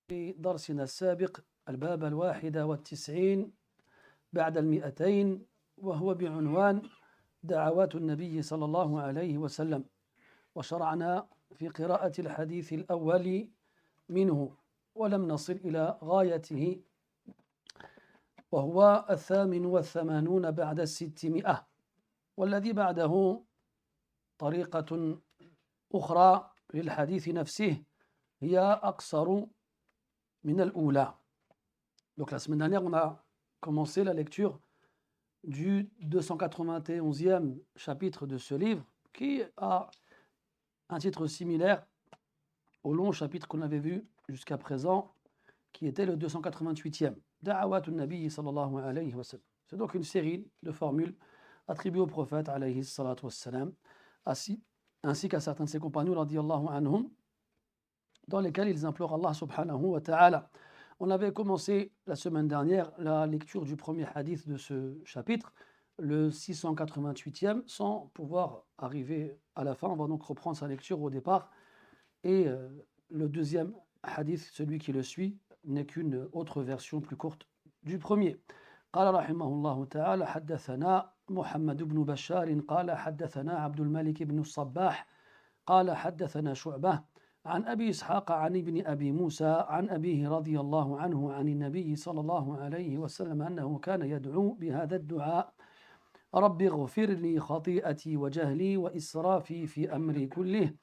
في درسنا السابق الباب 91 بعد 200 وهو بعنوان دعوات النبي صلى الله عليه وسلم، وشرعنا في قراءة الحديث الأول منه ولم نصل إلى غايته، وهو 88 بعد 600، والذي بعده طريقة أخرى للحديث نفسه هي أقصر من الأولى. Donc la semaine dernière, on a commencé la lecture du 291e chapitre de ce livre, qui a un titre similaire au long chapitre qu'on avait vu jusqu'à présent, qui était le 288e. Da'awatun Nabi sallallahu alayhi wa sallam. C'est donc une série de formules attribuées au prophète alayhi salatu wassalam, ainsi qu'à certains de ses compagnons radiyallahu anhum, dans lesquels ils implorent Allah subhanahu wa ta'ala. On avait commencé la semaine dernière la lecture du premier hadith de ce chapitre, le 688e, sans pouvoir arriver à la fin. On va donc reprendre sa lecture au départ. Et le deuxième hadith, celui qui le suit, n'est qu'une autre version plus courte du premier. قال رحمه الله تعالى حدثنا محمد بن بشار قال حدثنا عبد الملك بن الصباح قال حدثنا شعبة عن أبي إسحاق عن ابن أبي موسى عن أبيه رضي الله عنه عن النبي صلى الله عليه وسلم أنه كان يدعو بهذا الدعاء: رب اغفر لي خطيئتي وجهلي وإسرافي في أمري كله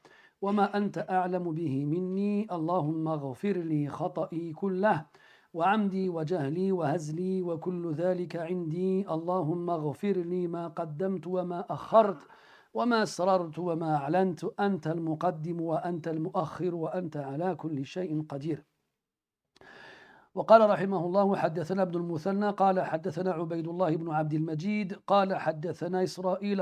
وما أنت أعلم به مني اللهم اغفر لي خطئي كله وعمدي وجهلي وهزلي وكل ذلك عندي اللهم اغفر لي ما قدمت وما أخرت وما أسررت وما أعلنت أنت المقدم وأنت المؤخر وأنت على كل شيء قدير. وقال رحمه الله حدثنا ابن المثنى قال حدثنا عبيد الله بن عبد المجيد قال حدثنا إسرائيل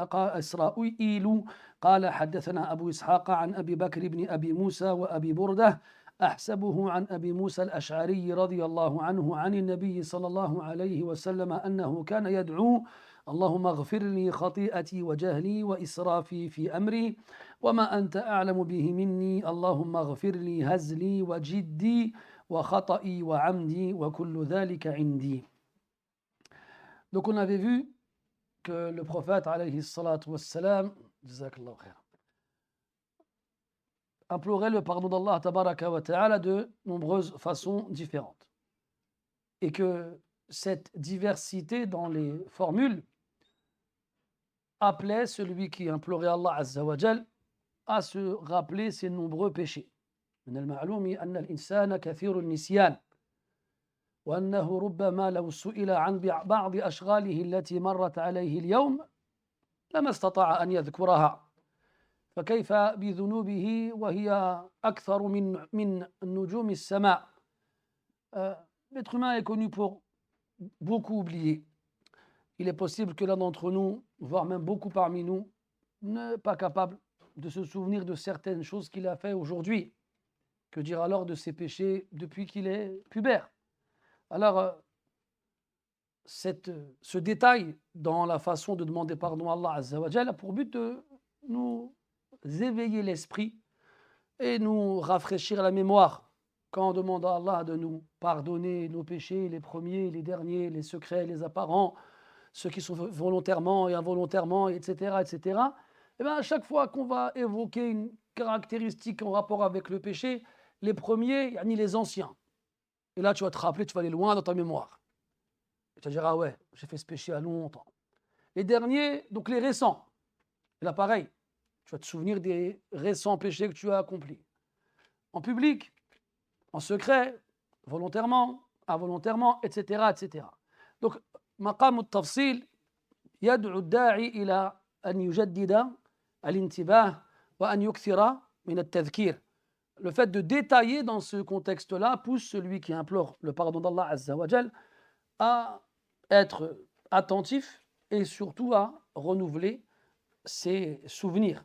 قال حدثنا أبو إسحاق عن أبي بكر بن أبي موسى وأبي بردة أحسبه عن أبي موسى الأشعري رضي الله عنه عن النبي صلى الله عليه وسلم أنه كان يدعو: اللهم اغفر لي خطيئتي وجهلي وإسرافي في أمري وما أنت أعلم به مني اللهم اغفر لي هزلي وجدي وخطئي وعمدي وكل ذلك عندي. Donc on avait vu que le prophète alayhi salatu wassalam, jazakallahu khair, implorait le pardon d'Allah tabaraka wa ta'ala de nombreuses façons différentes, et que cette diversité dans les formules appelait celui qui implorait Allah azza wa jal à se rappeler ses nombreux péchés. من المعلوم أن الإنسان كثير النسيان، وأنه ربما لو سئل عن بعض أشغاله التي مرت عليه اليوم لما استطاع أن يذكرها، فكيف بذنوبه وهي أكثر من نجوم السماء. L'être humain est connu pour beaucoup oublier. Il est possible que l'un d'entre nous, voire même beaucoup parmi nous, n'est pas capable de se souvenir de certaines choses qu'il a fait aujourd'hui. Que dire alors de ses péchés depuis qu'il est pubère? Alors, ce détail dans la façon de demander pardon à Allah Azza wa Jalla a pour but de nous éveiller l'esprit et nous rafraîchir la mémoire quand on demande à Allah de nous pardonner nos péchés, les premiers, les derniers, les secrets, les apparents, ceux qui sont volontairement et involontairement, etc., etc. Et bien, à chaque fois qu'on va évoquer une caractéristique en rapport avec le péché, les premiers, yani les anciens. Et là, tu vas te rappeler, tu vas aller loin dans ta mémoire. Et tu vas dire, ah ouais, j'ai fait ce péché à longtemps. Les derniers, donc les récents. Et là, pareil, tu vas te souvenir des récents péchés que tu as accomplis. En public, en secret, volontairement, involontairement, etc., etc. Donc, maqam al-tafsil yad'u ad-da'i ila an yujaddida al-intibah wa an yukthira min al-tadhkir. Le fait de détailler dans ce contexte-là pousse celui qui implore le pardon d'Allah Azza wa Jal à être attentif et surtout à renouveler ses souvenirs.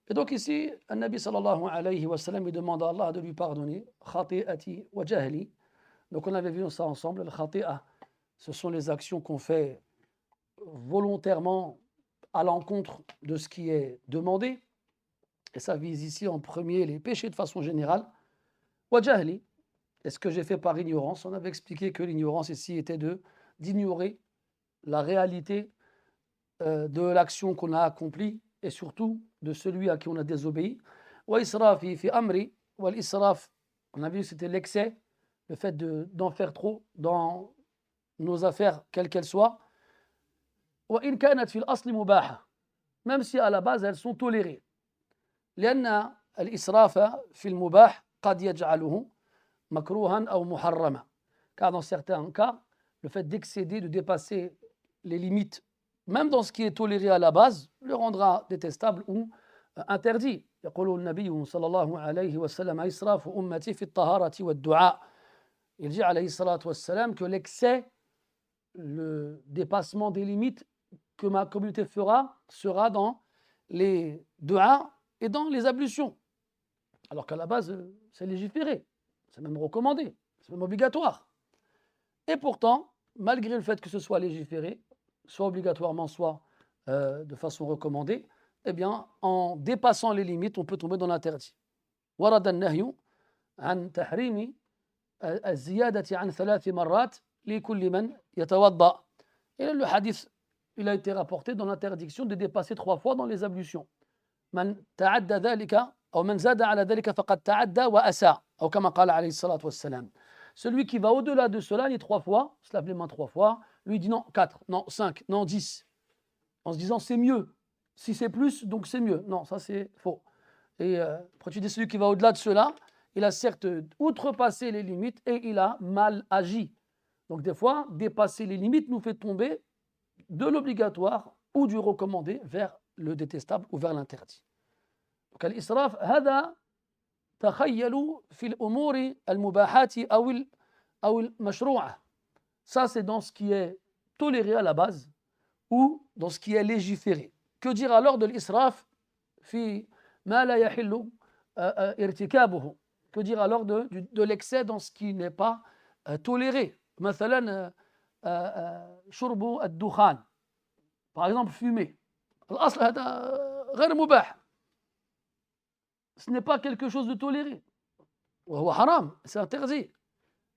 Et donc ici, un Nabi sallallahu alayhi wa sallam lui demande à Allah de lui pardonner khati'ati wa jahli. Donc on avait vu ça ensemble. Le khati'a, ce sont les actions qu'on fait volontairement à l'encontre de ce qui est demandé. Et ça vise ici en premier les péchés de façon générale. Wa jahli, Est-ce que j'ai fait par ignorance? On avait expliqué que l'ignorance ici était d'ignorer la réalité de l'action qu'on a accomplie et surtout de celui à qui on a désobéi. Wa israfi fi amri, wal israf, on a vu c'était l'excès, le fait d'en faire trop dans nos affaires, quelles qu'elles soient. Wa in kanat fi al-asli mubaha, même si à la base elles sont tolérées. لأن الإسراف في المباح قد يجعله مكروها أو محرما. Car dans certains cas, le fait d'excéder, de dépasser les limites, même dans ce qui est toléré à la base, le rendra détestable ou interdit. يقول النبي صلى الله عليه وسلم إسراف أمتي في الطهارة والدعاء. Il dit عليه الصلاة والسلام que l'excès, le dépassement des limites que ma communauté fera sera dans les du'a et dans les ablutions. Alors qu'à la base, c'est légiféré, c'est même recommandé, c'est même obligatoire. Et pourtant, malgré le fait que ce soit légiféré, soit obligatoirement, soit de façon recommandée, eh bien, en dépassant les limites, on peut tomber dans l'interdit. ورد النهي عن تحريم الزيادة عن 3 مرات لكل من يتوضأ. Et le hadith, il a été rapporté dans l'interdiction de dépasser 3 fois dans les ablutions. من تعدى ذلك أو من زاد على ذلك فقد تعدى وأساء أو كما قال عليه الصلاة والسلام. Celui qui va au-delà de cela, les 3 fois, se lave les mains 3 fois, lui dit non 4, non 5, non 10, en se disant c'est mieux. Si c'est plus, donc c'est mieux. Non, ça c'est faux. Et après tu dis celui qui va au-delà de cela, il a certes outrepassé les limites et il a mal agi. Donc des fois, dépasser les limites nous fait tomber de l'obligatoire ou du recommandé vers le détestable ou vers l'interdit. Donc l'israf, هذا تخيلوا في الأمور المباحات أو المشروعة. Ça c'est dans ce qui est toléré à la base ou dans ce qui est légiféré. Que dire alors de l'israf في ما لا يحل ارتكابه? Que dire alors de l'excès dans ce qui n'est pas toléré? مثلا شرب الدخان, par exemple fumer. الأصل هذا غير مباح, ce n'est pas quelque chose de toléré. وهو حرام, c'est interdit.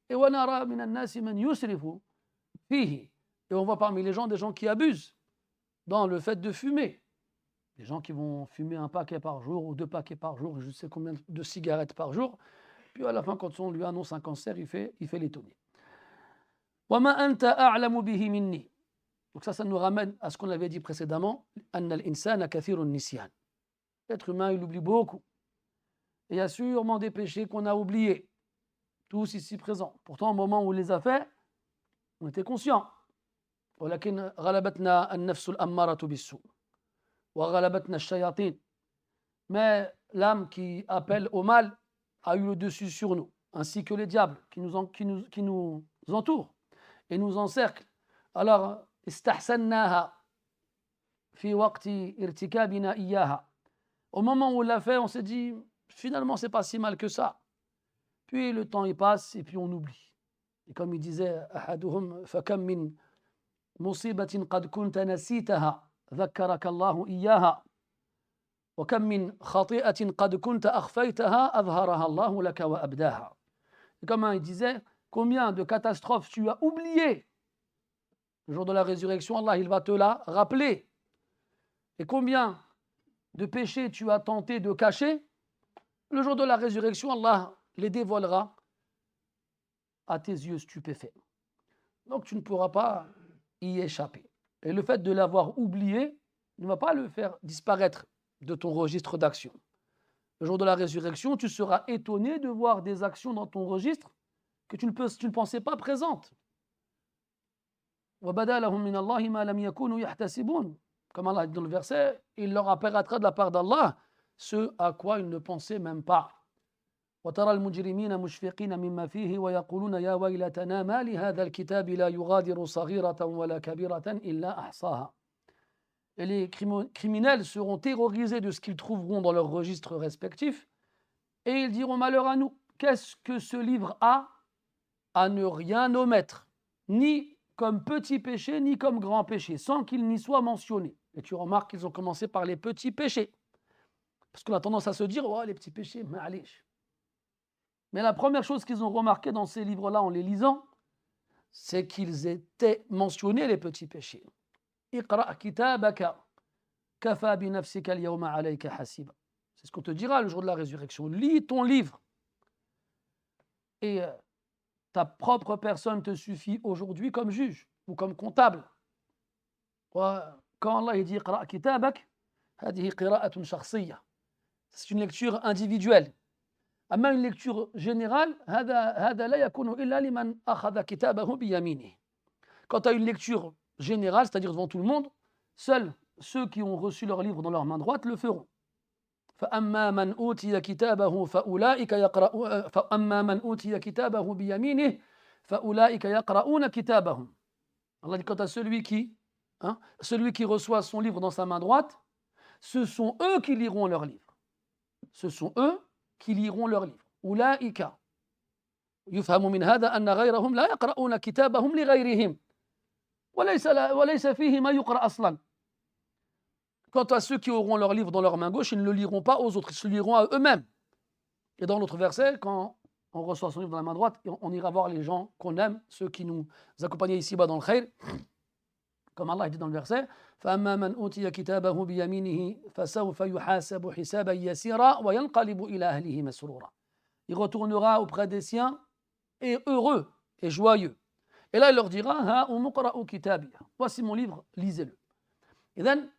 Et ونرى من الناس من يسرف فيه. Et on voit parmi les gens des gens qui abusent dans le fait de fumer. Des gens qui vont fumer 1 paquet par jour ou 2 paquets par jour, je ne sais combien de cigarettes par jour. Puis à la fin, quand on lui annonce un cancer, il fait l'étonné. وما أنت أعلم به مني. Donc ça nous ramène à ce qu'on avait dit précédemment. أن الإنسان كثير النسيان. L'être humain, il oublie beaucoup. Et il y a sûrement des péchés qu'on a oubliés, tous ici présents. Pourtant, au moment où on les a faits, on était conscient. ولكن غلبتنا النفس الأمارة بالسوء وغلبتنا الشياطين. Mais l'âme qui appelle au mal a eu le dessus sur nous, ainsi que les diables qui nous entourent et nous encerclent. Alors, استحسناها في وقت ارتكابنا إياها. Au moment où on l'a fait, on s'est dit, finalement, c'est pas si mal que ça. Puis le temps y passe et puis on oublie. Et comme il disait, أحدهم فكم من مصيبة قد كنت نسيتها ذكرك الله إياها وكم من خطيئة قد كنت أخفيتها أظهرها الله لك وأبداها. Et comme il disait, combien de catastrophes tu as oubliées. Le jour de la résurrection, Allah il va te la rappeler. Et combien de péchés tu as tenté de cacher, le jour de la résurrection, Allah les dévoilera à tes yeux stupéfaits. Donc tu ne pourras pas y échapper. Et le fait de l'avoir oublié ne va pas le faire disparaître de ton registre d'actions. Le jour de la résurrection, tu seras étonné de voir des actions dans ton registre que tu ne pensais pas présentes. وَبَدَا لَهُم مِّنَ اللَّهِ مَا لَمْ يَكُونُوا يَحْتَسِبُونَ. Comme Allah dit dans le verset, il leur apparaîtra de la part d'Allah ce à quoi ils ne pensaient même pas. وترى المجرمين مشفقين مما فيه ويقولون يا ويلتنا ما لهذا الكتاب لا يغادر صغيرة ولا كبيرة إلا أحصاها. Et les criminels seront terrorisés de ce qu'ils trouveront dans leurs registres respectifs et ils diront malheur à nous, qu'est-ce que ce livre a à ne rien omettre, ni comme petit péché, ni comme grand péché, sans qu'il n'y soit mentionné. Et tu remarques qu'ils ont commencé par les petits péchés. Parce qu'on a tendance à se dire, oh, les petits péchés, ma'alish. Mais la première chose qu'ils ont remarqué dans ces livres-là en les lisant, c'est qu'ils étaient mentionnés les petits péchés. Iqra' kitabaka kafa bi nafsika al-yawma alayka hasiba. C'est ce qu'on te dira le jour de la résurrection. Lis ton livre et ta propre personne te suffit aujourd'hui comme juge ou comme comptable. Quand Allah dit Iqra' kitabak, هذه قراءة شخصية. C'est une lecture individuelle. أما une lecture générale, هذا لا يكون إلا لمن أخذ كتابه بيمينه. Quant à une lecture générale, c'est-à-dire devant tout le monde, seuls ceux qui ont reçu leur livre dans leur main droite le feront. فأما من أوتي كتابه كتابه بيمينه فأولئك يقرؤون كتابهم. Allah dit quant à celui qui reçoit son livre dans sa main droite, ce sont eux qui liront leur livre. Ce sont eux qui liront leur livre. أولئك يفهم من هذا أن غيرهم لا يقرؤون كتابهم لغيرهم وليس فيه ما يقرأ أصلا. Quant à ceux qui auront leur livre dans leur main gauche, ils ne le liront pas aux autres, ils se le liront à eux-mêmes. Et dans l'autre verset, quand on reçoit son livre dans la main droite, on ira voir les gens qu'on aime, ceux qui nous accompagnaient ici-bas dans le khayr. Comme Allah dit dans le verset, فَأَمَّا مَنْ أُوتِيَ كِتَابَهُ بِيَمِينِهِ فَسَوْفَ يُحَاسَبُ حِسَابًا يَسِيرًا وَيَنْقَلِبُ إِلَى أَهْلِهِ مَسْرُورًا. Il retournera auprès des siens et heureux et joyeux. Et là, il leur dira, هَا أُمُقْرَأُ كِتَابِيَ. Voici mon livre, lisez-le. Et then,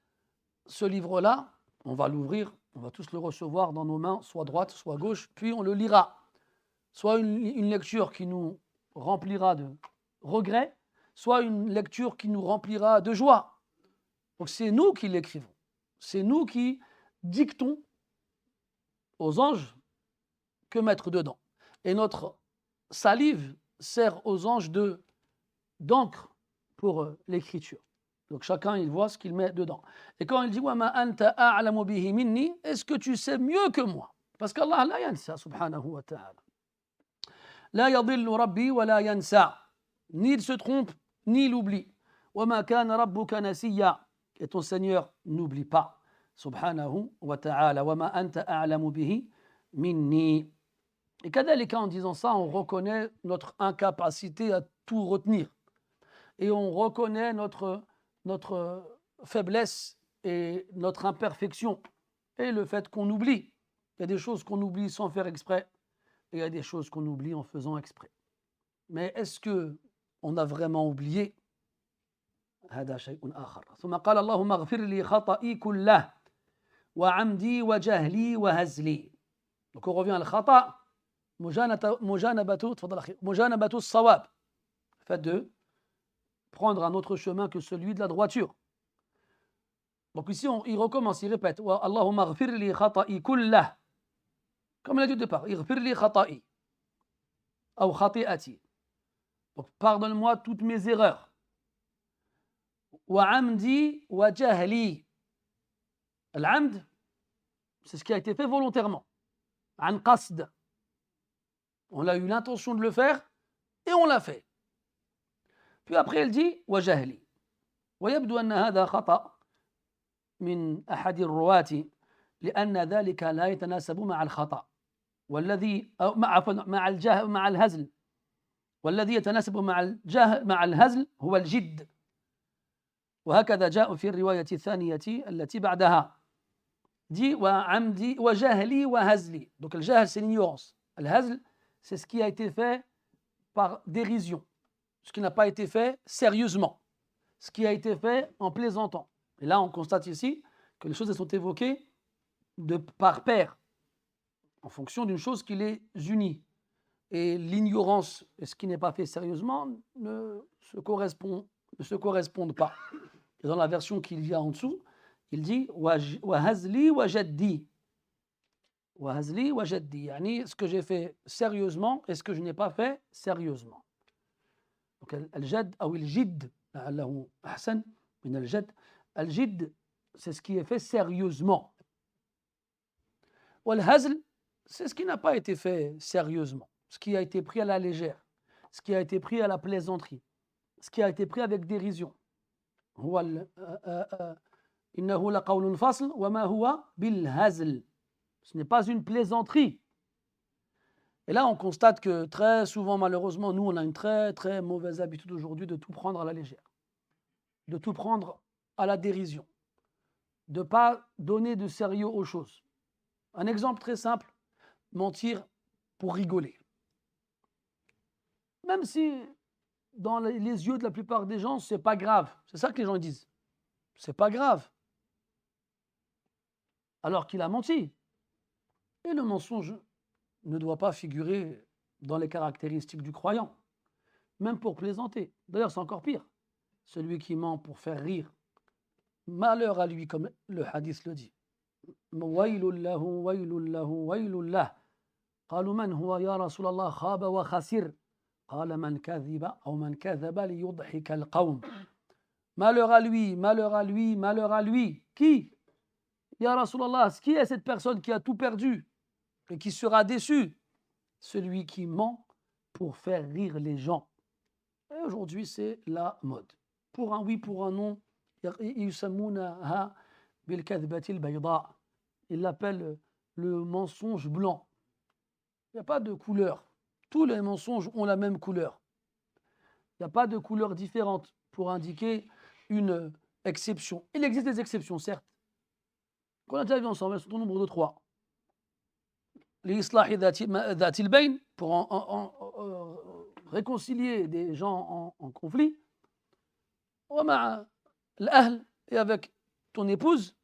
ce livre-là, on va l'ouvrir, on va tous le recevoir dans nos mains, soit droite, soit gauche, puis on le lira. Soit une lecture qui nous remplira de regrets, soit une lecture qui nous remplira de joie. Donc c'est nous qui l'écrivons. C'est nous qui dictons aux anges que mettre dedans. Et notre salive sert aux anges d'encre pour l'écriture. Donc chacun, il voit ce qu'il met dedans. Et quand il dit « Wa ma anta a'lamu bihi minni » est-ce que tu sais mieux que moi? Parce qu'Allah la yansa, subhanahu wa ta'ala. La yadillu rabbi wa la yansa. Ni il se trompe, ni il oublie. Wa ma kana rabbuka nasiya. Et ton Seigneur n'oublie pas, subhanahu wa ta'ala. Wa ma anta a'lamu bihi minni. Et kadhalika, en disant ça, on reconnaît notre incapacité à tout retenir. Et on reconnaît notre faiblesse et notre imperfection et le fait qu'on oublie. Il y a des choses qu'on oublie sans faire exprès et il y a des choses qu'on oublie en faisant exprès. Mais est-ce qu'on a vraiment oublié? هذا شيء آخر. ثم قال اللهم اغفر لي خطئي كله وعمدي وجهلي وهزلي. Donc on revient à الخطأ مجانبة الصواب. Fait de prendre un autre chemin que celui de la droiture. Donc ici, il recommence, il répète Allahumma ghfir li khata'i kullah. Comme il a dit au départ, ighfir li khata'i. Ou khati'ati. Donc pardonne-moi toutes mes erreurs. Wa amdi wa jahli. Al-amd, c'est ce qui a été fait volontairement. An qasd. On a eu l'intention de le faire et on l'a fait. Puis après, il dit وجهلي ويبدو أن هذا خطأ من أحد الرواة لأن ذلك لا يتناسب مع الخطأ والذي مع الهزل والذي يتناسب مع الهزل هو الجد وهكذا جاء في الرواية الثانية التي بعدها dit وعمدي وجهلي وهزلي. Donc le jahl c'est l'ignorance, le hazl c'est ce qui a été fait par dérision, ce qui n'a pas été fait sérieusement, ce qui a été fait en plaisantant. Et là, on constate ici que les choses sont évoquées par pair, en fonction d'une chose qui les unit. Et l'ignorance et ce qui n'est pas fait sérieusement ne se correspondent pas. Et dans la version qu'il y a en dessous, il dit « Wa hazli wa jaddi ». Wa hazli wa jaddi, yani ce que j'ai fait sérieusement et ce que je n'ai pas fait sérieusement. Donc, al-jad ou al-jid, لعله أحسن من الجد. Al-jid, c'est ce qui est fait sérieusement. Wal-hazl, c'est ce qui n'a pas été fait sérieusement, ce qui a été pris à la légère, ce qui a été pris à la plaisanterie, ce qui a été pris avec dérision. إنه لقول فصل وما هو بالهزل. Ce n'est pas une plaisanterie. Et là, on constate que très souvent, malheureusement, nous, on a une très, très mauvaise habitude aujourd'hui de tout prendre à la légère, de tout prendre à la dérision, de ne pas donner de sérieux aux choses. Un exemple très simple, mentir pour rigoler. Même si, dans les yeux de la plupart des gens, c'est pas grave. C'est ça que les gens disent. C'est pas grave. Alors qu'il a menti. Et le mensonge ne doit pas figurer dans les caractéristiques du croyant, même pour plaisanter. D'ailleurs, c'est encore pire. Celui qui ment pour faire rire, malheur à lui, comme le hadith le dit. وَيْلٌ لَهُ وَيْلٌ لَهُ وَيْلٌ لَهُ قالوا من هو يا رسول الله خاب وخسر قال من كذب أو من كذب ليضحك القوم. Malheur à lui, malheur à lui, malheur à lui. Qui? Ya Rasulallah, qui est cette personne qui a tout perdu et qui sera déçu? Celui qui ment pour faire rire les gens. Et aujourd'hui, c'est la mode. Pour un oui, pour un non, يسمونها بالكذبة البيضاء. Ils l'appellent le mensonge blanc. Il n'y a pas de couleur. Tous les mensonges ont la même couleur. Il n'y a pas de couleur différente pour indiquer une exception. Il existe des exceptions, certes, qu'on a déjà vu ensemble, elles sont au nombre de 3. L'islah dhatil bayn, pour réconcilier des gens en conflit, l'ahl, et avec ton épouse,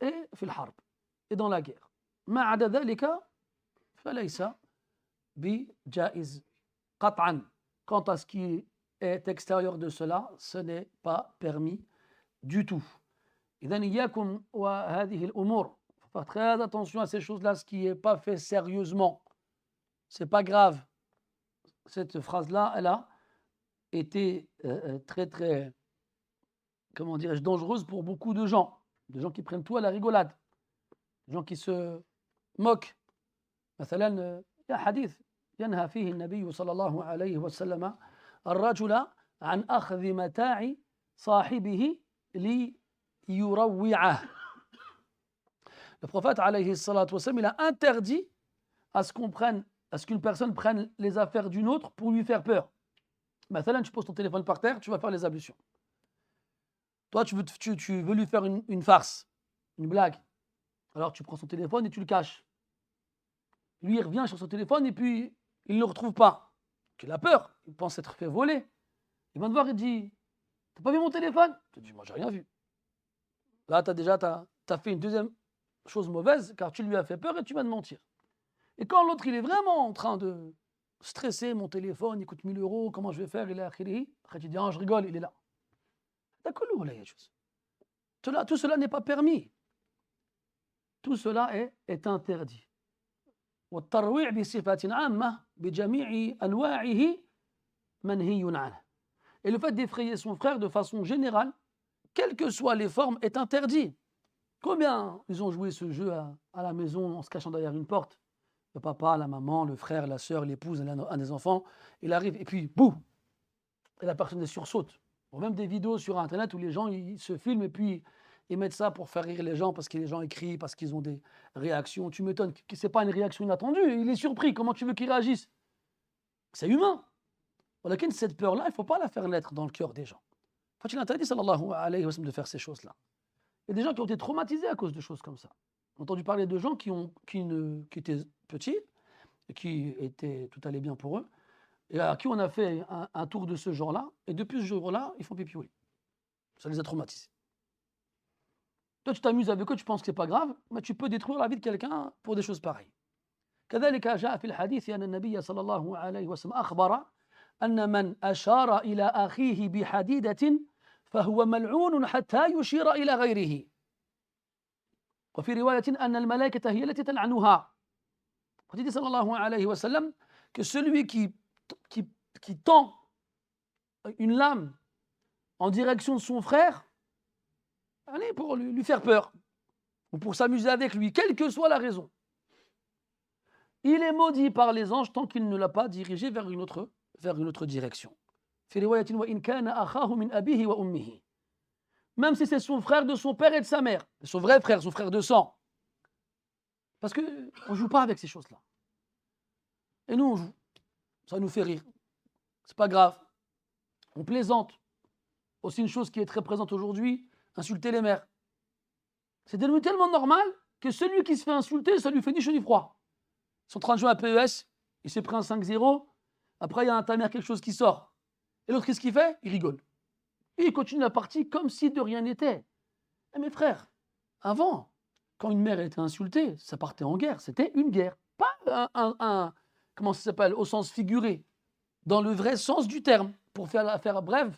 et fil harb, et dans la guerre. Ma'ada dhalika, falaysa bi jaiz qat'an. Quant à ce qui est extérieur de cela, ce n'est pas permis du tout. إذن إياكم وهذه الأمور. Il faut faire très attention à ces choses-là, ce qui n'est pas fait sérieusement. Ce n'est pas grave. Cette phrase-là, elle a été très, très, comment dirais-je, dangereuse pour beaucoup de gens. Des gens qui prennent tout à la rigolade. Des gens qui se moquent. مثلا يا حديث ينهى فيه النبي صلى الله عليه وسلم الرجل عن أخذ متاع صاحبه ليروعه. Le prophète alayhi salatu wassalam, il a interdit à ce qu'une personne prenne les affaires d'une autre pour lui faire peur. Maintenant, tu poses ton téléphone par terre, tu vas faire les ablutions. Toi, tu veux lui faire une farce, une blague. Alors tu prends son téléphone et tu le caches. Lui, il revient sur son téléphone et puis il ne le retrouve pas. Il a peur, il pense s'être fait voler. Il va te voir et dit, t'as pas vu mon téléphone? Tu dis, moi j'ai rien vu. Là, tu as fait une deuxième chose mauvaise, car tu lui as fait peur et tu vas te mentir. Et quand l'autre, il est vraiment en train de stresser, mon téléphone, il coûte 1000 €, comment je vais faire? Il est akhirihi. Après, tu dis, ah, je rigole, il est là. Tout cela n'est pas permis. Tout cela est interdit. والترويع بصفة عامة بجميع أنواعه منهي عنه. Et le fait d'effrayer son frère de façon générale, quelles que soient les formes, est interdit. Combien ils ont joué ce jeu à la maison en se cachant derrière une porte? Le papa, la maman, le frère, la sœur, l'épouse, un des enfants, il arrive et puis boum, et la personne sursaute. Ou même des vidéos sur Internet où les gens ils se filment et puis ils mettent ça pour faire rire les gens parce que les gens écrivent, parce qu'ils ont des réactions. Tu m'étonnes que ce n'est pas une réaction inattendue. Il est surpris. Comment tu veux qu'il réagisse? C'est humain. Voilà, cette peur-là, il ne faut pas la faire naître dans le cœur des gens. Quand il interdit, sallallahu alayhi wa sallam, de faire ces choses-là. Il y a des gens qui ont été traumatisés à cause de choses comme ça. On a entendu parler de gens qui étaient petits, et qui tout allait bien pour eux, et à qui on a fait un tour de ce genre-là, et depuis ce jour-là, ils font pipi au lit. Ça les a traumatisés. Toi, tu t'amuses avec eux, tu penses que ce n'est pas grave, mais tu peux détruire la vie de quelqu'un pour des choses pareilles. كذلك جاء في الحديث أن النبي صلى الله عليه وسلم أخبر أن من أشار إلى أخيه بحديدة فهو ملعون حتى يشير إلى غيره. وفي رواية أن الملائكة هي التي تلعنها. Il dit sallallahu alayhi wa sallam que celui qui tend une lame en direction de son frère, pour lui faire peur, ou pour s'amuser avec lui, quelle que soit la raison, il est maudit par les anges tant qu'il ne l'a pas dirigé vers une autre direction. Même si c'est son frère de son père et de sa mère, son vrai frère, son frère de sang. Parce qu'on ne joue pas avec ces choses-là. Et nous, on joue. Ça nous fait rire. C'est pas grave. On plaisante. Aussi une chose qui est très présente aujourd'hui, insulter les mères. C'est devenu tellement normal que celui qui se fait insulter, ça lui fait ni chaud ni froid. Ils sont en train de jouer à PES, il s'est pris un 5-0, après il y a un ta mère quelque chose qui sort. Et l'autre, qu'est-ce qu'il fait? Il rigole. Et il continue la partie comme si de rien n'était. Eh mes frères, avant, quand une mère était insultée, ça partait en guerre. C'était une guerre. Pas comment ça s'appelle, au sens figuré. Dans le vrai sens du terme. Pour faire l'affaire brève,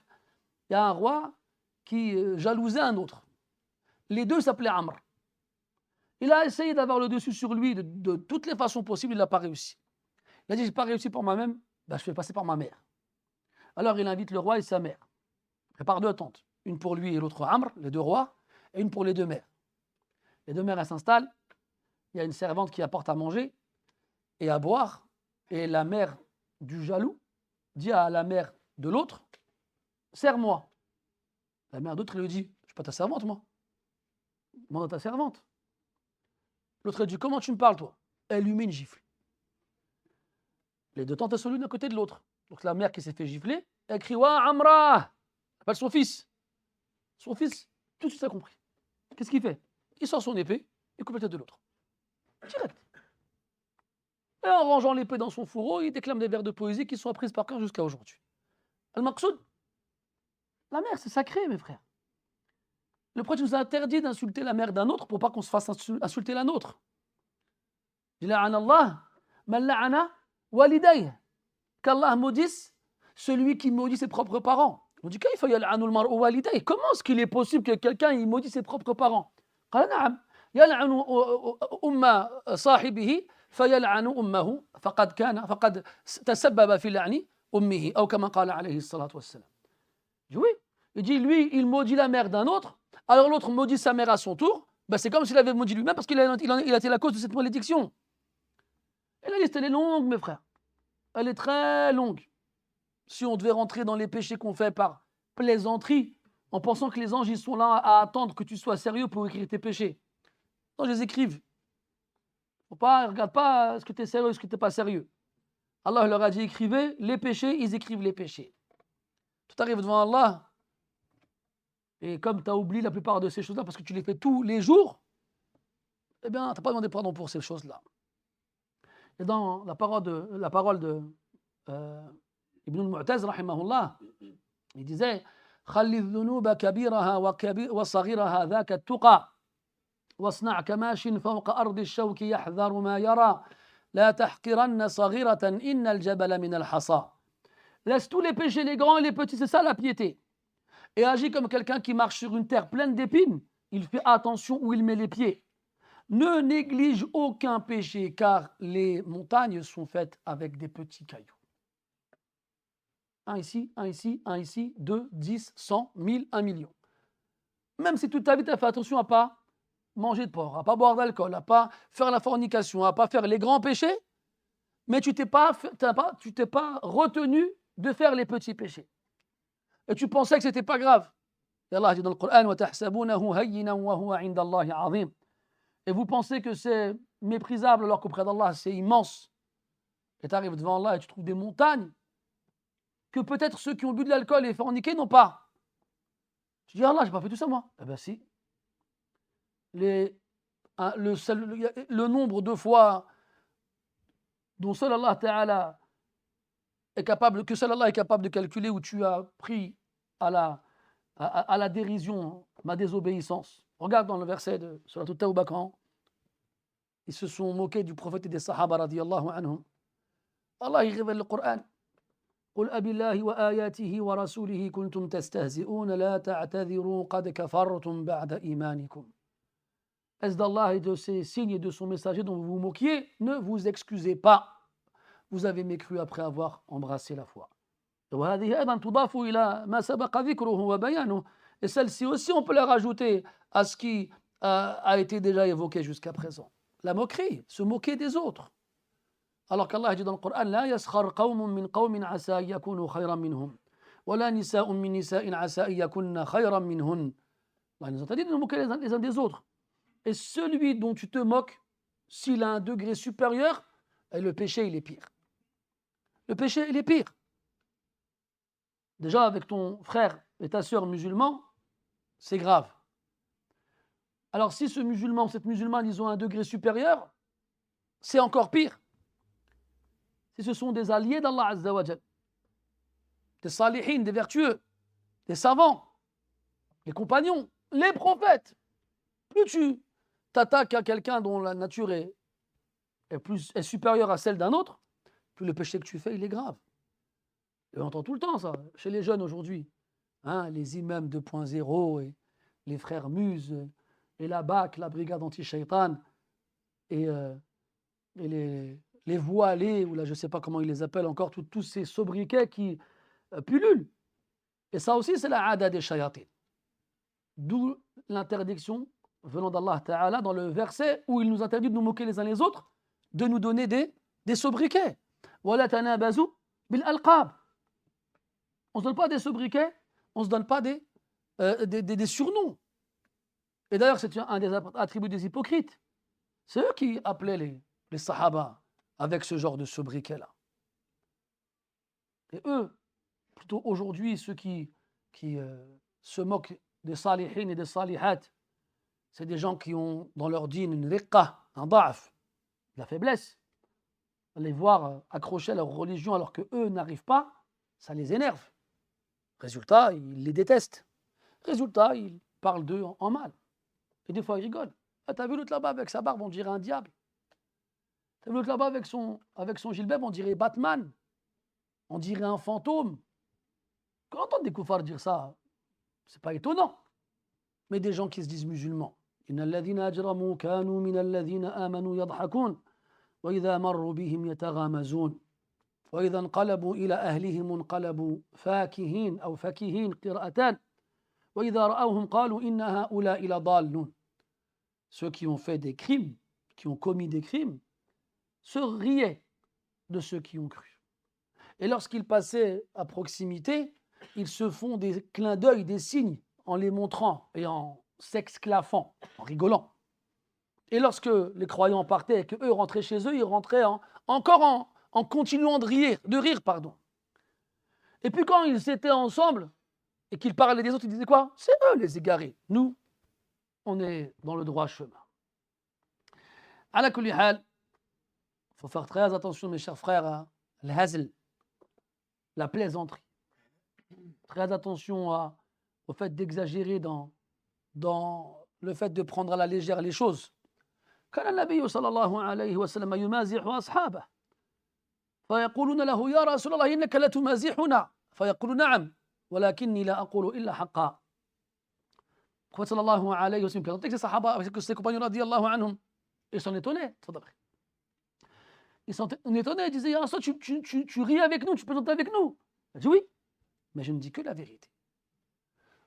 il y a un roi qui jalousait un autre. Les deux s'appelaient Amr. Il a essayé d'avoir le dessus sur lui de toutes les façons possibles, il n'a pas réussi. Il a dit, je n'ai pas réussi par moi-même, ben, je fais passer par ma mère. Alors il invite le roi et sa mère. Il prépare deux tentes, une pour lui et l'autre Amr, les deux rois, et une pour les deux mères. Les deux mères, elles s'installent, il y a une servante qui apporte à manger et à boire, et la mère du jaloux dit à la mère de l'autre, sers-moi. La mère d'autre lui dit, je ne suis pas ta servante, moi. Demande à ta servante. L'autre dit, comment tu me parles, toi? Elle lui met une gifle. Les deux tantes, elles sont l'une à côté de l'autre. Donc la mère qui s'est fait gifler, elle crie, wa Amra! Elle appelle son fils. Son fils, tout de suite a compris. Qu'est-ce qu'il fait? Il sort son épée et coupe la tête de l'autre. Direct. Et en rangeant l'épée dans son fourreau, il déclame des vers de poésie qui sont apprises par cœur jusqu'à aujourd'hui. Al-Maqsoud, la mère, c'est sacré, mes frères. Le prophète nous a interdit d'insulter la mère d'un autre pour pas qu'on se fasse insulter la nôtre. Il la'ana Allah, man la'ana walidayh. Qu'Allah maudisse celui qui maudit ses propres parents. On dit qu'il faut yal'anu al-mar'u walidayh. Comment est-ce qu'il est possible que quelqu'un il maudit ses propres parents? قال نعم يلعن أم صاحبه فيلعن أمه فقد تسبب في لعن أمه أو كما قال عليه الصلاة والسلام. Oui, il dit lui il maudit la mère d'un autre, alors l'autre maudit sa mère à son tour, ben c'est comme s'il avait maudit lui-même parce qu'il a été la cause de cette malédiction. Et la liste elle est longue mes frères, elle est très longue. Si on devait rentrer dans les péchés qu'on fait par plaisanterie, en pensant que les anges ils sont là à attendre que tu sois sérieux pour écrire tes péchés. Non, ils les écrivent. Regarde pas ce que tu es sérieux, ce que tu n'es pas sérieux. Allah leur a dit écrivez les péchés, ils écrivent les péchés. Tout arrive devant Allah, et comme tu as oublié la plupart de ces choses-là parce que tu les fais tous les jours, eh bien, tu n'as pas demandé pardon pour ces choses-là. Et dans la parole de Ibn al-Mu'taz, rahimahullah, il disait خلي الذنوب كبيرها وصغيرها ذاك التقى واصنع كماش فوق أرض الشوك يحذر ما يرى لا تحقرن صغيرة إن الجبل من الحصى. Laisse tous les péchés, les grands et les petits, c'est ça la piété. Et agis comme quelqu'un qui marche sur une terre pleine d'épines. Il fait attention où il met les pieds. Ne néglige aucun péché, car les montagnes sont faites avec des petits cailloux. Un ici, un ici, un ici, 2, 10, 100, 1000, 1 million. Même si toute ta vie tu as fait attention à ne pas manger de porc, à ne pas boire d'alcool, à ne pas faire la fornication, à ne pas faire les grands péchés, mais tu t'es pas retenu de faire les petits péchés. Et tu pensais que ce n'était pas grave. Et Allah dit dans le Coran وَتَحْسَبُونَهُ هَيِّنًا وَهُوَ عِنْدَ اللَّهِ عَظِيمٌ. Et vous pensez que c'est méprisable alors qu'auprès d'Allah c'est immense. Et tu arrives devant Allah et tu trouves des montagnes que peut-être ceux qui ont bu de l'alcool et forniqué n'ont pas. Je dis Allah, j'ai pas fait tout ça moi. Eh bien si. Le nombre de fois dont seul Allah Ta'ala est capable, que seul Allah est capable de calculer où tu as pris à la dérision ma désobéissance. Regarde dans le verset de Surat At-Tawbah quand ils se sont moqués du prophète et des sahaba radiyallahu anhum. Allah il révèle le Coran. قل أبي الله وآياته ورسوله كنتم تستهزئون لا تعتذروا قد كفرتم بعد إيمانكم. Est-ce d'Allah et de ses signes et de son messager dont vous vous moquiez? Ne vous excusez pas. Vous avez mécru après avoir embrassé la foi. وهذه أيضا تضاف إلى ما سبق ذكره وبيانه. Et celle-ci aussi on peut la rajouter à ce qui a été déjà évoqué jusqu'à présent. La moquerie, se moquer des autres. Alors qu'Allah dit dans le Coran لا يسخر قوم من قوم عسى أن يكونوا خيرا منهم ولا نساء من نساء عسى أن يكن خيرا منهن. Allah nous a dit de nous moquer les uns des autres. Et celui dont tu te moques, s'il a un degré supérieur, le péché il est pire. le péché, il est pire. Déjà, avec ton frère et ta sœur musulmans, c'est grave. Alors, si ce musulman ou cette musulmane, ils ont un degré supérieur, c'est encore pire. Si ce sont des alliés d'Allah Azza wa Jal, des salihin, des vertueux, des savants, les compagnons, les prophètes, plus tu t'attaques à quelqu'un dont la nature est supérieure à celle d'un autre, plus le péché que tu fais, il est grave. Et on entend tout le temps ça, chez les jeunes aujourd'hui. Hein, les imams 2.0 et les frères Muses et la BAC, la brigade anti-shaytan et les voilés, ou là je ne sais pas comment ils les appellent encore, tous ces sobriquets qui pullulent. Et ça aussi, c'est la ada des shayatin. D'où l'interdiction venant d'Allah Ta'ala dans le verset où il nous interdit de nous moquer les uns les autres, de nous donner des sobriquets. وَلَا تَنَابَزُوا بِالْأَلْقَابِ. On ne se donne pas des sobriquets, on ne se donne pas des surnoms. Et d'ailleurs, c'est un des attributs des hypocrites. C'est eux qui appelaient les sahaba avec ce genre de sobriquet-là. Et eux, plutôt aujourd'hui, ceux qui se moquent des salihin et des salihat, c'est des gens qui ont dans leur dîn une riqqa, un da'af, la faiblesse. Les voir accrochés à leur religion alors qu'eux n'arrivent pas, ça les énerve. Résultat, ils les détestent. Résultat, ils parlent d'eux en mal. Et des fois, ils rigolent. Ah, t'as vu l'autre là-bas avec sa barbe, on dirait un diable. T'as vu l'autre là-bas avec son gilbeb, on dirait Batman. On dirait un fantôme. Quand on entend des koufars dire ça, c'est pas étonnant. Mais des gens qui se disent musulmans. Inna alladhina ajramu kanu min alladhina amanu yadhakun wa idha marru bihim yataghamazun wa idha inqalabu ila ahlihim inqalabu fakihin aw fakihin qira'atan wa idha ra'awhum qalu inna ha'ula'i ladallun. Ceux qui ont fait des crimes, qui ont commis des crimes, se riaient de ceux qui ont cru. Et lorsqu'ils passaient à proximité, ils se font des clins d'œil, des signes, en les montrant et en s'exclaffant, en rigolant. Et lorsque les croyants partaient et qu'eux rentraient chez eux, ils rentraient encore en continuant de rire. Et puis quand ils étaient ensemble et qu'ils parlaient des autres, ils disaient quoi? C'est eux les égarés. Nous, on est dans le droit chemin. Ala kulli hal, il faut faire très attention, mes chers frères, à l'hazl, la plaisanterie. Très attention au fait d'exagérer dans le fait de prendre à la légère les choses. كان النبي صلى الله عليه وسلم يمازح أصحابه فيقولون له يا رسول الله إنك لتمازحنا فيقول نعم ولكني لا أقول إلا حقا. Le prophète sallallahu alayhi wa sallam présentait que ses sahaba, avec ses compagnons radiyallahu anhum, ils s'en étonnaient. Ils s'en étonnaient, ils disaient, ah, ça, tu ris avec nous, tu plaisantes avec nous. Il a dit oui, mais je ne dis que la vérité.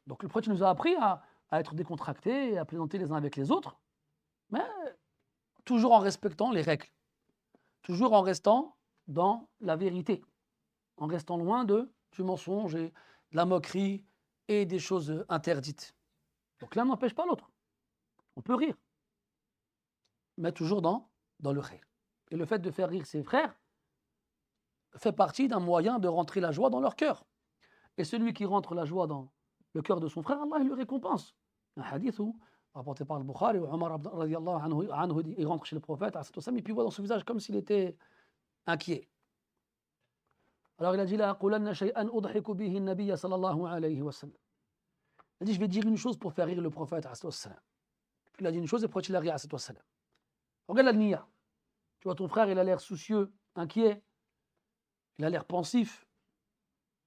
Donc le prophète nous a appris à être décontractés, à plaisanter les uns avec les autres, mais toujours en respectant les règles, toujours en restant dans la vérité, en restant loin du mensonge et de la moquerie et des choses interdites. Donc l'un n'empêche pas l'autre. On peut rire, mais toujours dans le rire. Et le fait de faire rire ses frères fait partie d'un moyen de rentrer la joie dans leur cœur. Et celui qui rentre la joie dans le cœur de son frère, Allah il le récompense. Un hadith rapporté par le Bukhari, où Omar radiallahu anhu, il rentre chez le prophète, et puis il voit dans son visage comme s'il était inquiet. Alors il a dit, la aqulanna shay'an udhiku bihi an-nabiy sallallahu alayhi wa sallam. Il a dit, je vais dire une chose pour faire rire le prophète. Il a dit une chose et pourquoi il a ri? Regarde la niya. Tu vois, ton frère, il a l'air soucieux, inquiet, il a l'air pensif.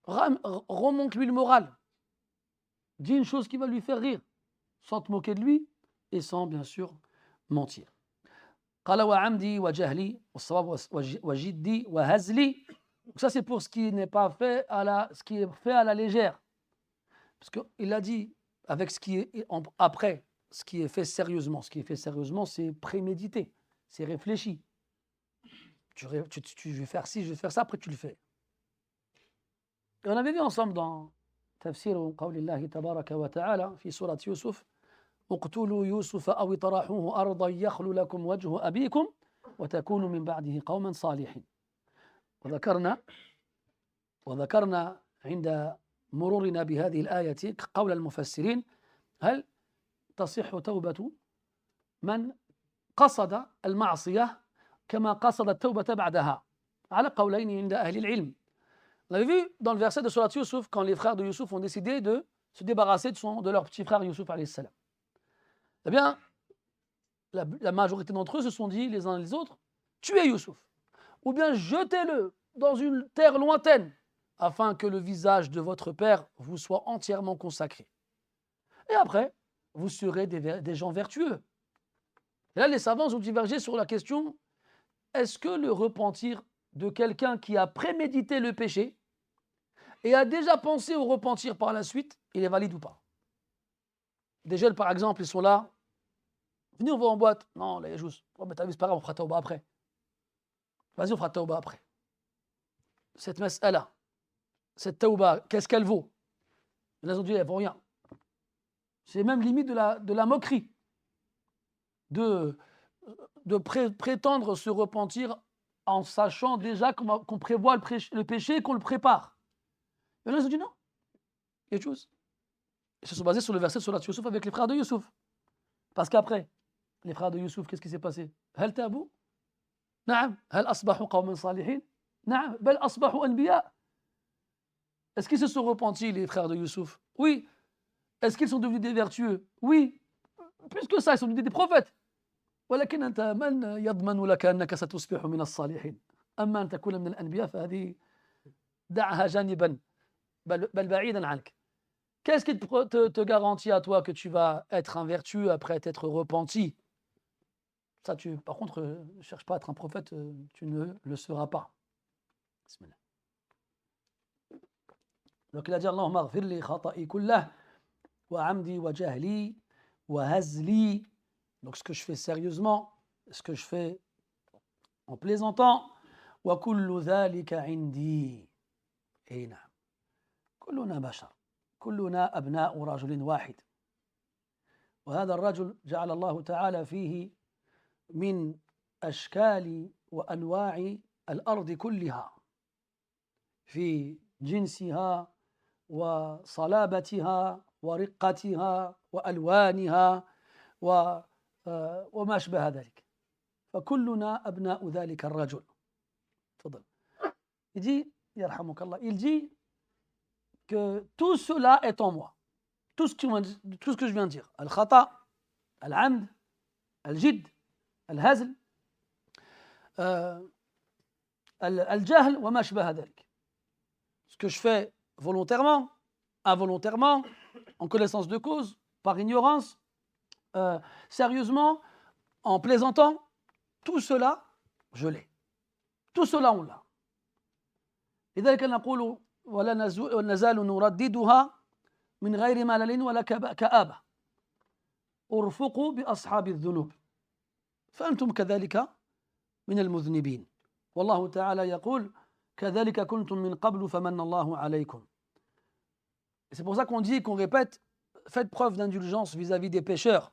Remonte-lui le moral. Dis une chose qui va lui faire rire, sans te moquer de lui et sans, bien sûr, mentir. قال وعمدي وجهلي والصواب وجدي وهزلي. Donc ça, c'est pour ce qui n'est pas fait ce qui est fait à la légère. Parce qu'il a dit, avec ce qui est après, ce qui est fait sérieusement. Ce qui est fait sérieusement, c'est prémédité, c'est réfléchi. Je vais faire ci, je vais faire ça, après tu le fais. Et on avait vu ensemble dans تفسير قول الله تبارك وتعالى في سورة يوسف اقتلوا يوسف أو اطرحوه أرضا يخل لكم وجه أبيكم وتكونوا من بعده قوما صالحين. وذكرنا وذكرنا عند مرورنا بهذه الآية قول المفسرين هل تصح توبة من قصد المعصية كما قصد التوبة بعدها على قولين عند أهل العلم. On avait vu dans le verset de Surat Yusuf quand les frères de Yusuf ont décidé de se débarrasser de leur petit frère Yusuf alayhi salam. Eh bien, la majorité d'entre eux se sont dit les uns les autres, tuez Yusuf, ou bien jetez-le dans une terre lointaine, afin que le visage de votre père vous soit entièrement consacré. Et après, vous serez des gens vertueux. Et là, les savants ont divergé sur la question, est-ce que le repentir de quelqu'un qui a prémédité le péché et a déjà pensé au repentir par la suite, il est valide ou pas? Des jeunes, par exemple, ils sont là, venez, on va en boîte. Non, là, Yajous, oh, mais t'as vu, c'est pas grave, on fera tauba après. Vas-y, on fera tauba après. Cette mas'ala, cette tauba, qu'est-ce qu'elle vaut? Les gens ont dit, elle vaut rien. C'est même limite de la moquerie de prétendre se repentir en sachant déjà qu'on prévoit le péché et qu'on le prépare. Et là, ils ont dit non. Quelque chose. Ils se sont basés sur le verset de Surat Yusuf avec les frères de Yusuf. Parce qu'après, les frères de Yusuf, qu'est-ce qui s'est passé? هل تابوا؟ نعم. هل أصبحوا قوما صالحين؟ نعم. بل أصبحوا أنبياء. Est-ce qu'ils se sont repentis, les frères de Yusuf? Oui. Est-ce qu'ils sont devenus des vertueux? Oui. Plus que ça, ils sont devenus des prophètes. ولكن أنت من يضمن لك أنك ستصبح من الصالحين؟ أما أن تكون من الأنبياء فهذه دعها جانبا بل بعيدا عنك. Qu'est-ce qui te garantit à toi que tu vas être un vertueux après t'être repenti? Ça, par contre, ne cherche pas à être un prophète, tu ne le seras pas. Bismillah. Donc il a dit Allahumma aghfir li khata'i kullah wa amdi wa jahli wa hazli. Donc ce que je fais sérieusement, ce que je fais en plaisantant, wa kullu dhalika indi. Et na'am. كلنا بشر كلنا أبناء رجل واحد وهذا الرجل جعل الله تعالى فيه من أشكال وأنواع الأرض كلها في جنسها وصلابتها ورقتها وألوانها وما أشبه ذلك فكلنا أبناء ذلك الرجل. تفضل. Il dit, يرحمك الله, il dit que tout cela est en moi. Tout ce que je viens de dire. Al-khata, al-amd, al-jid, al-hazl, al-jahl, wa ma shbaha dhalik. Ce que je fais volontairement, involontairement, en connaissance de cause, par ignorance, sérieusement, en plaisantant, tout cela, je l'ai. Tout cela, on l'a. لذلك نقول ولا نزال نرددها من غير ملل ولا كآبة ارفقوا بأصحاب الذنوب فأنتم كذلك من المذنبين والله تعالى يقول كذلك كنتم من قبل فمن الله عليكم. C'est pour ça qu'on dit, qu'on répète, faites preuve d'indulgence vis-à-vis des pécheurs,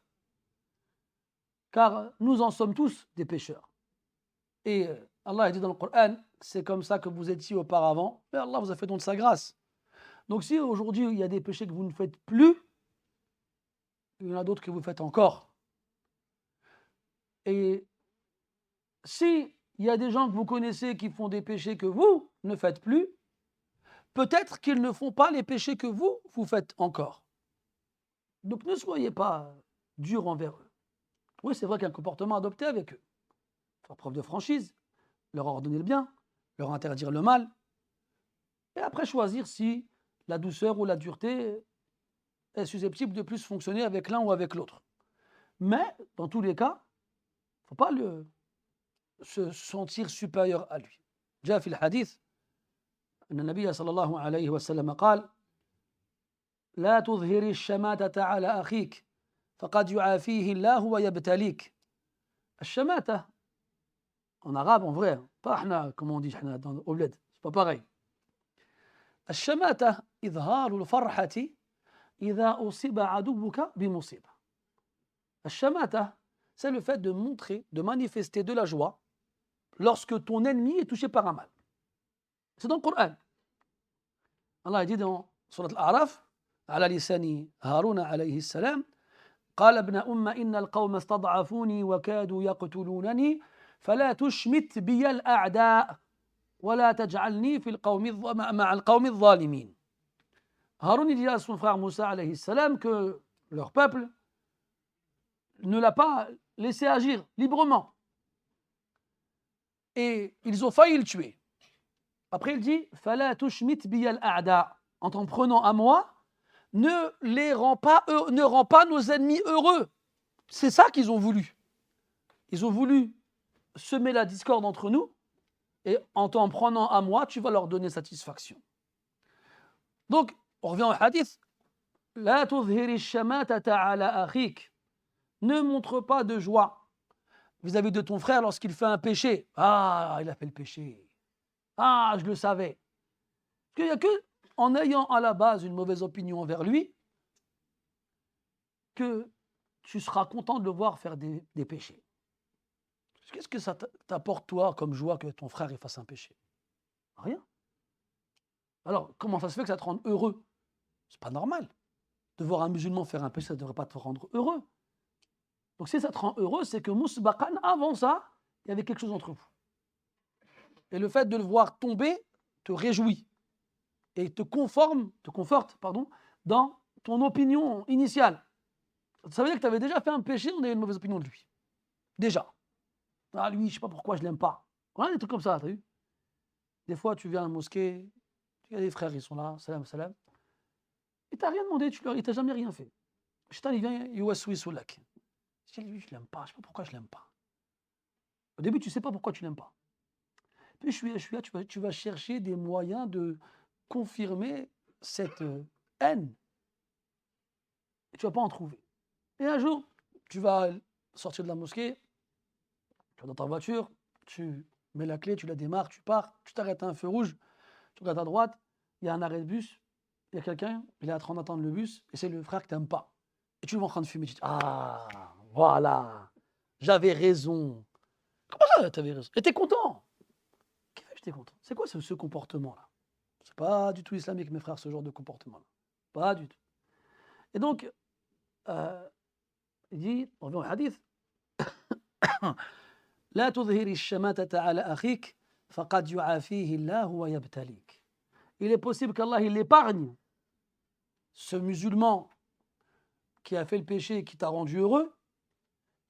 car nous en sommes tous des pécheurs. Et Allah a dit dans le Coran, c'est comme ça que vous étiez auparavant, mais Allah vous a fait don de sa grâce. Donc si aujourd'hui il y a des péchés que vous ne faites plus, il y en a d'autres que vous faites encore. Et si il y a des gens que vous connaissez qui font des péchés que vous ne faites plus, peut-être qu'ils ne font pas les péchés que vous faites encore. Donc ne soyez pas durs envers eux. Oui, c'est vrai qu'il y a un comportement adopté avec eux. Faire preuve de franchise, leur ordonner le bien, leur interdire le mal, et après choisir si la douceur ou la dureté est susceptible de plus fonctionner avec l'un ou avec l'autre. Mais, dans tous les cas, il ne faut pas se sentir supérieur à lui. جاء في الحديث أن النبي صلى الله عليه وسلم قال لا تظهر الشماتة على أخيك فقد يعافيه الله ويبتليك. الشماتة en arabe, en vrai, pas احنا comme on dit احنا au bled, c'est pas pareil. الشماتة إظهار الفرحة إذا أصيب عدوك بمصيبة. الشماتة, c'est le fait de montrer, de manifester de la joie lorsque ton ennemi est touché par un mal. C'est dans le Coran. Allah dit dans Surat Al-A'raf, على لسان هارون عليه السلام قال ابن إن القوم استضعفوني وكادوا يقتلونني فلا تشمت بي الأعداء ولا تجعلني مع القوم الظالمين. Haroun dit à son frère Moussa alayhi salam que leur peuple ne l'a pas laissé agir librement. Et ils ont failli le tuer. Après il dit فلا تشمت بي الأعداء, en t'en prenant à moi, ne rend pas nos ennemis heureux. C'est ça qu'ils ont voulu. Ils ont voulu semer la discorde entre nous, et en t'en prenant à moi, tu vas leur donner satisfaction. Donc, on revient au hadith. La tuzhiri shamatata ala akhik. Ne montre pas de joie vis-à-vis de ton frère lorsqu'il fait un péché. Ah, il a fait le péché. Ah, je le savais. Parce qu'il n'y a que en ayant à la base une mauvaise opinion envers lui que tu seras content de le voir faire des péchés. Qu'est-ce que ça t'apporte, toi, comme joie que ton frère il fasse un péché? Rien. Alors, comment ça se fait que ça te rende heureux? C'est pas normal. De voir un musulman faire un péché, ça ne devrait pas te rendre heureux. Donc, si ça te rend heureux, c'est que Mousbaqan, avant ça, il y avait quelque chose entre vous. Et le fait de le voir tomber te réjouit et te conforte dans ton opinion initiale. Ça veut dire que tu avais déjà fait un péché, on avait une mauvaise opinion de lui. Déjà. Ah, lui, je ne sais pas pourquoi je ne l'aime pas. Voilà des trucs comme ça, tu as vu? Des fois, tu viens à la mosquée, il y a des frères, ils sont là, salam, salam. Et tu n'as rien demandé, il ne t'a jamais rien fait. Shaitan, il vient, il waswis sous lac. Je dis, lui, je ne l'aime pas, je ne sais pas pourquoi je ne l'aime pas. Au début, tu ne sais pas pourquoi tu ne l'aimes pas. Puis, je suis là, tu vas chercher des moyens de confirmer cette haine. Et tu ne vas pas en trouver. Et un jour, tu vas sortir de la mosquée, tu vas dans ta voiture, tu mets la clé, tu la démarres, tu pars, tu t'arrêtes à un feu rouge, tu regardes à droite, il y a un arrêt de bus, il y a quelqu'un, il est en train d'attendre le bus, et c'est le frère que tu n'aimes pas. Et tu le vois en train de fumer, tu dis, ah, voilà, j'avais raison. Comment ça, tu avais raison? Et tu es content. Qu'est-ce que tu es content? C'est quoi ce comportement-là? C'est pas du tout islamique, mes frères, ce genre de comportement-là. Pas du tout. Et donc, il dit, on revient au hadith, لا تظهر الشماتة على أخيك فقد يعافيه الله ويبتليك. Il est possible qu'Allah il épargne ce musulman qui a fait le péché et qui t'a rendu heureux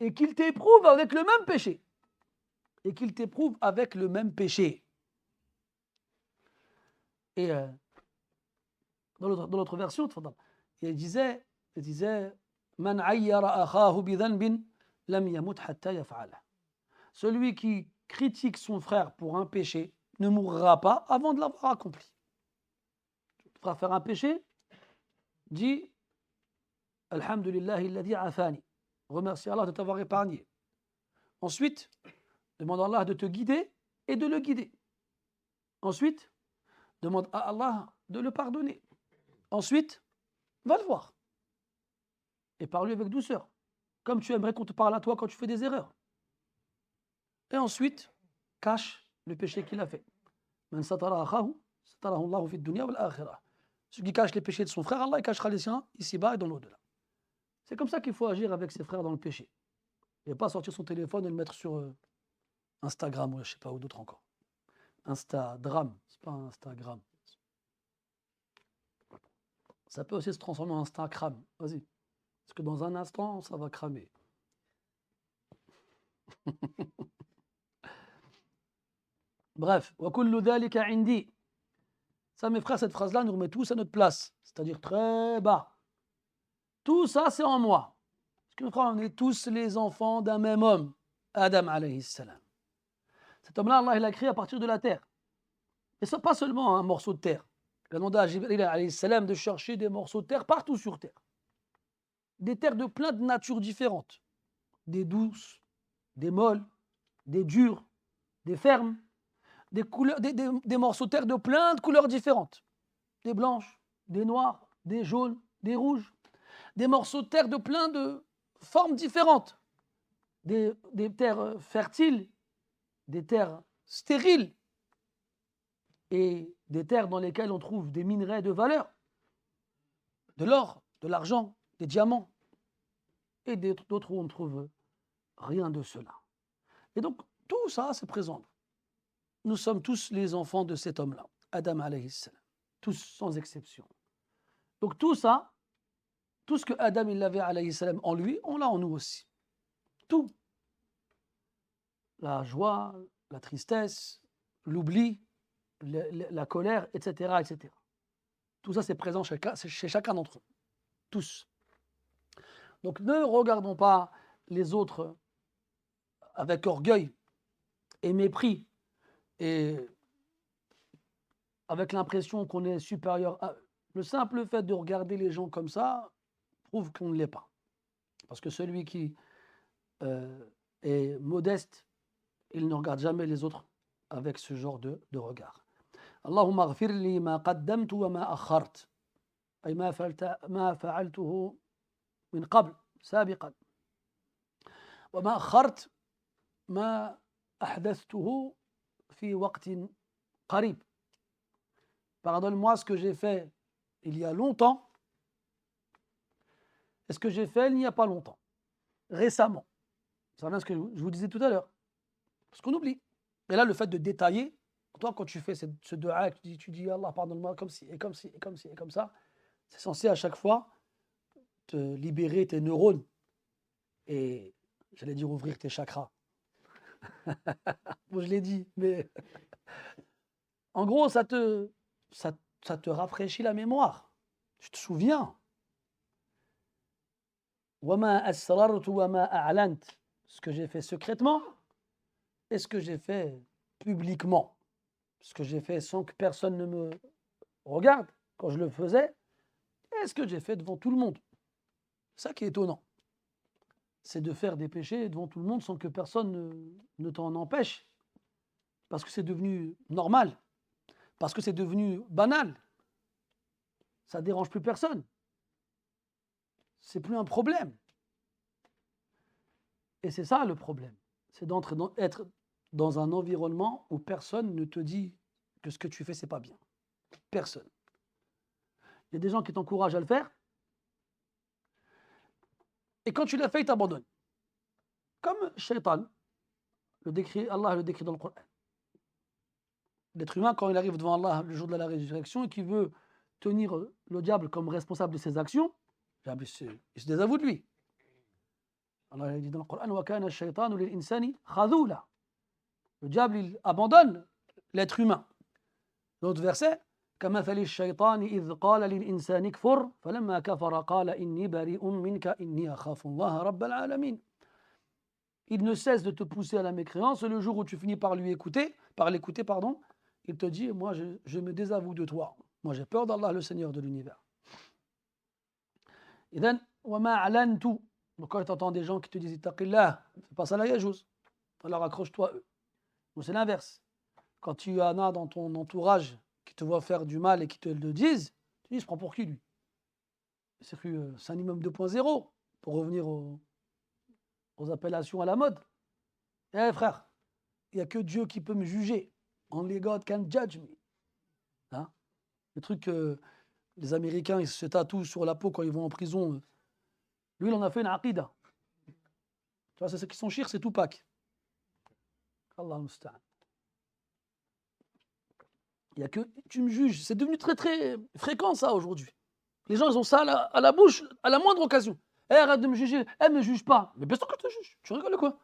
et qu'il t'éprouve avec le même péché. Et qu'il t'éprouve avec le même péché. Et dans l'autre version, il disait Man ayyara akhahu bi dhanbin lam yamut hatta yaf'ala. Celui qui critique son frère pour un péché ne mourra pas avant de l'avoir accompli. Tu vas faire un péché, dis Alhamdulillahi alladhi afani. Remercie Allah de t'avoir épargné. Ensuite, demande à Allah de te guider et de le guider. Ensuite, demande à Allah de le pardonner. Ensuite, va le voir. Et parle-lui avec douceur. Comme tu aimerais qu'on te parle à toi quand tu fais des erreurs. Et ensuite, cache le péché qu'il a fait. Celui qui cache les péchés de son frère, Allah il cachera les siens ici-bas et dans l'au-delà. C'est comme ça qu'il faut agir avec ses frères dans le péché. Et pas sortir son téléphone et le mettre sur Instagram ou je ne sais pas où d'autres encore. Instagram, c'est pas Instagram. Ça peut aussi se transformer en Instagram. Vas-y. Parce que dans un instant, ça va cramer. Bref, وَكُلُّ ذَلِكَ عِنْدِي. Ça, mes frères, cette phrase-là nous remet tous à notre place, c'est-à-dire très bas. Tout ça, c'est en moi. Parce que, mes frères, on est tous les enfants d'un même homme, Adam alayhi salam. Cet homme-là, Allah l'a créé à partir de la terre. Et ce n'est pas seulement un morceau de terre. Il a demandé à Jibril alayhi salam de chercher des morceaux de terre partout sur terre. Des terres de plein de natures différentes. Des douces, des molles, des dures, des fermes. Des morceaux de terre de plein de couleurs différentes. Des blanches, des noires, des jaunes, des rouges. Des morceaux de terre de plein de formes différentes. Des terres fertiles, des terres stériles. et des terres dans lesquelles on trouve des minerais de valeur, de l'or, de l'argent, des diamants, et d'autres où on ne trouve rien de cela. Et donc, tout ça, c'est présent. Nous sommes tous les enfants de cet homme-là, Adam alayhi salam, tous sans exception. Donc tout ça, tout ce que Adam il avait alayhi salam en lui, on l'a en nous aussi. Tout. La joie, la tristesse, l'oubli, la colère, etc., etc. Tout ça, c'est présent chez chacun d'entre nous. Tous. Donc ne regardons pas les autres avec orgueil et mépris et avec l'impression qu'on est supérieur à eux. Le simple fait de regarder les gens comme ça prouve qu'on ne l'est pas. Parce que celui qui est modeste, il ne regarde jamais les autres avec ce genre de regard. Allahumma ghfir li ma qaddamtu wa ma akhart. أي ما فعلته من قبل سابقا وما أخرت ما أحدثته في وقت قريب. Pardonne-moi ce que j'ai fait il y a longtemps et ce que j'ai fait il n'y a pas longtemps, récemment. Ça revient à ce que je vous disais tout à l'heure. Parce qu'on oublie. Et là, le fait de détailler, toi, quand tu fais ce dua, tu dis Allah, pardonne-moi, comme ci, et comme ci, et comme ci, et comme ça, c'est censé à chaque fois te libérer tes neurones et, j'allais dire, ouvrir tes chakras. Bon, je l'ai dit, mais en gros, ça te rafraîchit la mémoire. Tu te souviens. Wama asrartu wama a'lant. Ce que j'ai fait secrètement et ce que j'ai fait publiquement. Ce que j'ai fait sans que personne ne me regarde quand je le faisais et ce que j'ai fait devant tout le monde. C'est ça qui est étonnant. C'est de faire des péchés devant tout le monde sans que personne ne t'en empêche. Parce que c'est devenu normal. Parce que c'est devenu banal. Ça ne dérange plus personne. C'est plus un problème. Et c'est ça le problème. C'est d'être dans un environnement où personne ne te dit que ce que tu fais, c'est pas bien. Personne. Il y a des gens qui t'encouragent à le faire. Et quand tu l'as fait, ils t'abandonnent. Comme Shaitan, Allah le décrit dans le Coran. L'être humain, quand il arrive devant Allah le jour de la résurrection et qu'il veut tenir le diable comme responsable de ses actions, il se désavoue de lui. Allah dit dans le Coran وَكَانَ الشَّيْطَانُ لِلْإِنسَانِ خَذُولًا. Le diable, il abandonne l'être humain. L'autre verset كَمَثَلِ الشَّيْطَانِ إِذْ قَالَ لِلْإِنسَانِ كْفُرْ فَلَمَّا كَفَرَ قَالَ إِنِّي بَرِيءٌ مِّنْكَ إِنِّي أَخَافُ اللَّهَ رَبَّ الْعَالَمِينَ. Il ne cesse de te pousser à la mécréance. Le jour où tu finis par l'écouter, il te dit, moi je me désavoue de toi. Moi j'ai peur d'Allah, le Seigneur de l'univers. Idhan, وَمَا عَلَنْتُ. Donc quand tu entends des gens qui te disent, Ittaqillah, fais pas ça la yajouz. Alors accroche-toi eux. Donc c'est l'inverse. Quand tu en as dans ton entourage qui te voient faire du mal et qui te le disent, tu dis, je prends pour qui lui? C'est un immeuble 2.0 pour revenir aux appellations à la mode. Eh frère, il n'y a que Dieu qui peut me juger. Only God can judge me. Hein? Le truc que les Américains ils se tatouent sur la peau quand ils vont en prison. Lui, il en a fait une aqida. Tu vois, c'est ceux qui sont chirs, c'est Tupac. Allah musta'an. Il n'y a que tu me juges. C'est devenu très très fréquent ça aujourd'hui. Les gens ils ont ça à la bouche à la moindre occasion. Eh, arrête de me juger. Eh, me juge pas. Mais bien sûr que je te juge. Tu rigoles quoi?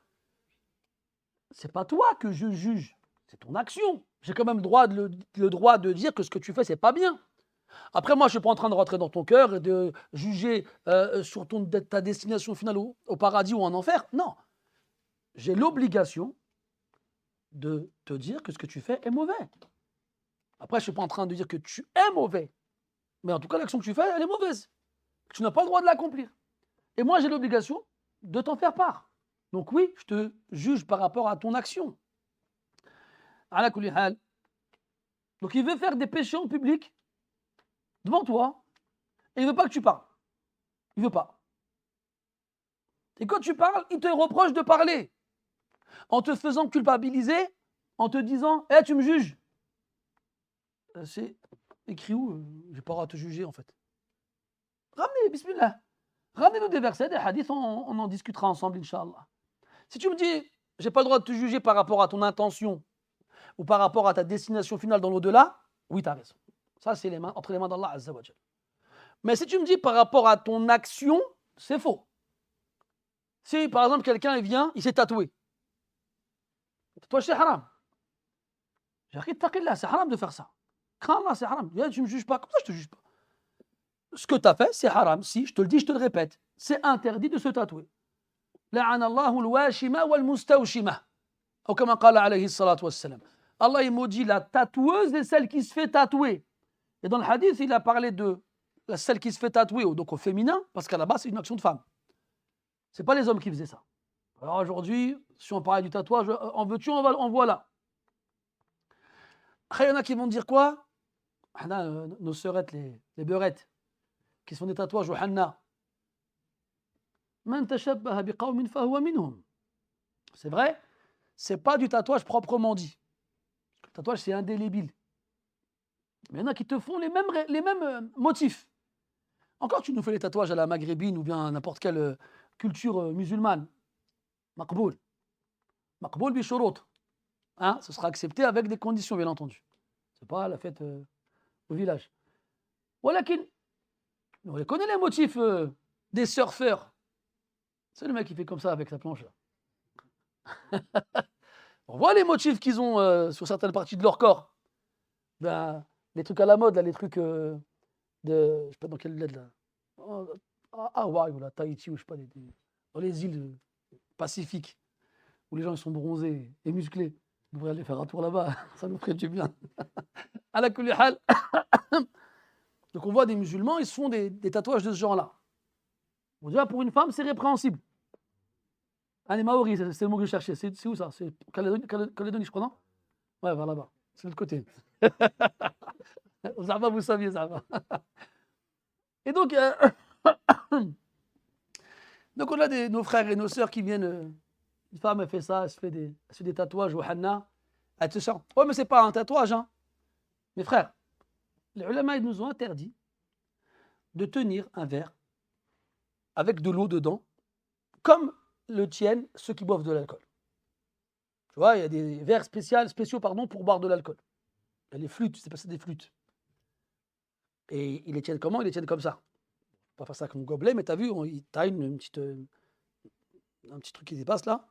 C'est pas toi que je juge. C'est ton action. J'ai quand même le droit de dire que ce que tu fais, c'est pas bien. Après, moi, je ne suis pas en train de rentrer dans ton cœur et de juger sur ta destination finale au paradis ou en enfer. Non. J'ai l'obligation de te dire que ce que tu fais est mauvais. Après, je ne suis pas en train de dire que tu es mauvais. Mais en tout cas, l'action que tu fais, elle est mauvaise. Tu n'as pas le droit de l'accomplir. Et moi, j'ai l'obligation de t'en faire part. Donc oui, je te juge par rapport à ton action. Ala kulli hal. Donc il veut faire des péchés en public devant toi et il ne veut pas que tu parles. Il ne veut pas. Et quand tu parles, il te reproche de parler en te faisant culpabiliser, en te disant « Eh, tu me juges ». c'est écrit où? J'ai pas le droit de te juger en fait. Ramenez, bismillah. Ramenez-nous des versets, des hadiths, on en discutera ensemble, Inch'Allah. Si tu me dis, j'ai pas le droit de te juger par rapport à ton intention ou par rapport à ta destination finale dans l'au-delà, oui, tu as raison. Ça, c'est entre les mains d'Allah Azza wa Jal. Mais si tu me dis par rapport à ton action, c'est faux. Si par exemple quelqu'un il vient, il s'est tatoué. Toi, c'est haram. J'ai dit, taqillah, c'est haram de faire ça. Crains Allah, c'est haram. Tu ne me juges pas, comme ça je te juge pas. Ce que tu as fait, c'est haram. Si, je te le dis, je te le répète. C'est interdit de se tatouer. لعن الله الواشمة والمستوشمة أو كما قال عليه الصلاة والسلام. Allah il maudit la tatoueuse et celle qui se fait tatouer. Et dans le hadith, il a parlé de celle qui se fait tatouer, donc au féminin, parce qu'à la base, c'est une action de femme. Ce n'est pas les hommes qui faisaient ça. Alors aujourd'hui, si on parlait du tatouage, en veux-tu, en voilà. Après, il y en a qui vont dire quoi? Nos sœurettes, les beurettes, qui se font des tatouages au Hanna. C'est vrai, c'est pas du tatouage proprement dit. Le tatouage, c'est indélébile. Mais il y en a qui te font les mêmes motifs. Encore, tu nous fais les tatouages à la maghrébine ou bien à n'importe quelle culture musulmane. Maqboul. Maqboul bi shurut. Ce sera accepté avec des conditions, bien entendu. C'est pas la fête au village. Walakin, on les connaît les motifs des surfeurs. C'est le mec qui fait comme ça avec sa planche là. On voit les motifs qu'ils ont sur certaines parties de leur corps. Ben, les trucs à la mode, là, les trucs de. Je sais pas dans quelle lettre là. Hawaï ou la Tahiti ou je sais pas, dans les îles pacifiques où les gens ils sont bronzés et musclés. On devrait aller faire un tour là-bas, ça nous ferait du bien. À la kulli hal. Donc on voit des musulmans, ils se font des tatouages de ce genre-là. Pour une femme, c'est répréhensible. Les Maoris, c'est le mot que je cherchais. C'est où ça? C'est Calédonie, je crois, non? Ouais, vers là-bas. C'est de l'autre côté. Zaba, vous saviez, Zaba. Et donc, donc on a nos frères et nos sœurs qui viennent. Une femme, elle fait ça, elle se fait des tatouages au Hanna. Elle se sent. Ouais, mais c'est pas un tatouage, hein. Mes frères, les ulama, ils nous ont interdit de tenir un verre avec de l'eau dedans, comme le tiennent ceux qui boivent de l'alcool. Tu vois, il y a des verres spéciaux pour boire de l'alcool. Il y a les flûtes, c'est pas ça des flûtes. Et ils les tiennent comment? Ils les tiennent comme ça. Pas faire ça comme gobelet, mais tu as vu, tu as un petit truc qui dépasse là,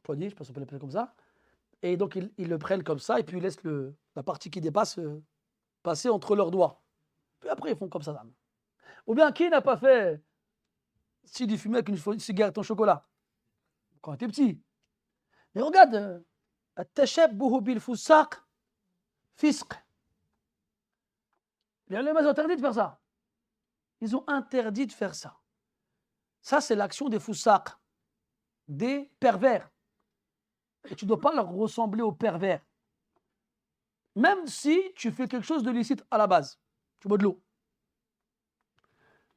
poignée, je pense qu'on peut l'appeler comme ça. Et donc ils le prennent comme ça, et puis ils laissent la partie qui dépasse passer entre leurs doigts. Puis après, ils font comme ça. Ou bien, qui n'a pas fait si du fumet avec une cigarette en chocolat quand tu étais petit? Mais regarde, التشبه بالفساق فسق. Les ulama ont interdit de faire ça. Ils ont interdit de faire ça. Ça, c'est l'action des foussaq, des pervers. Et tu ne dois pas leur ressembler aux pervers. Même si tu fais quelque chose de licite à la base. Tu bois de l'eau.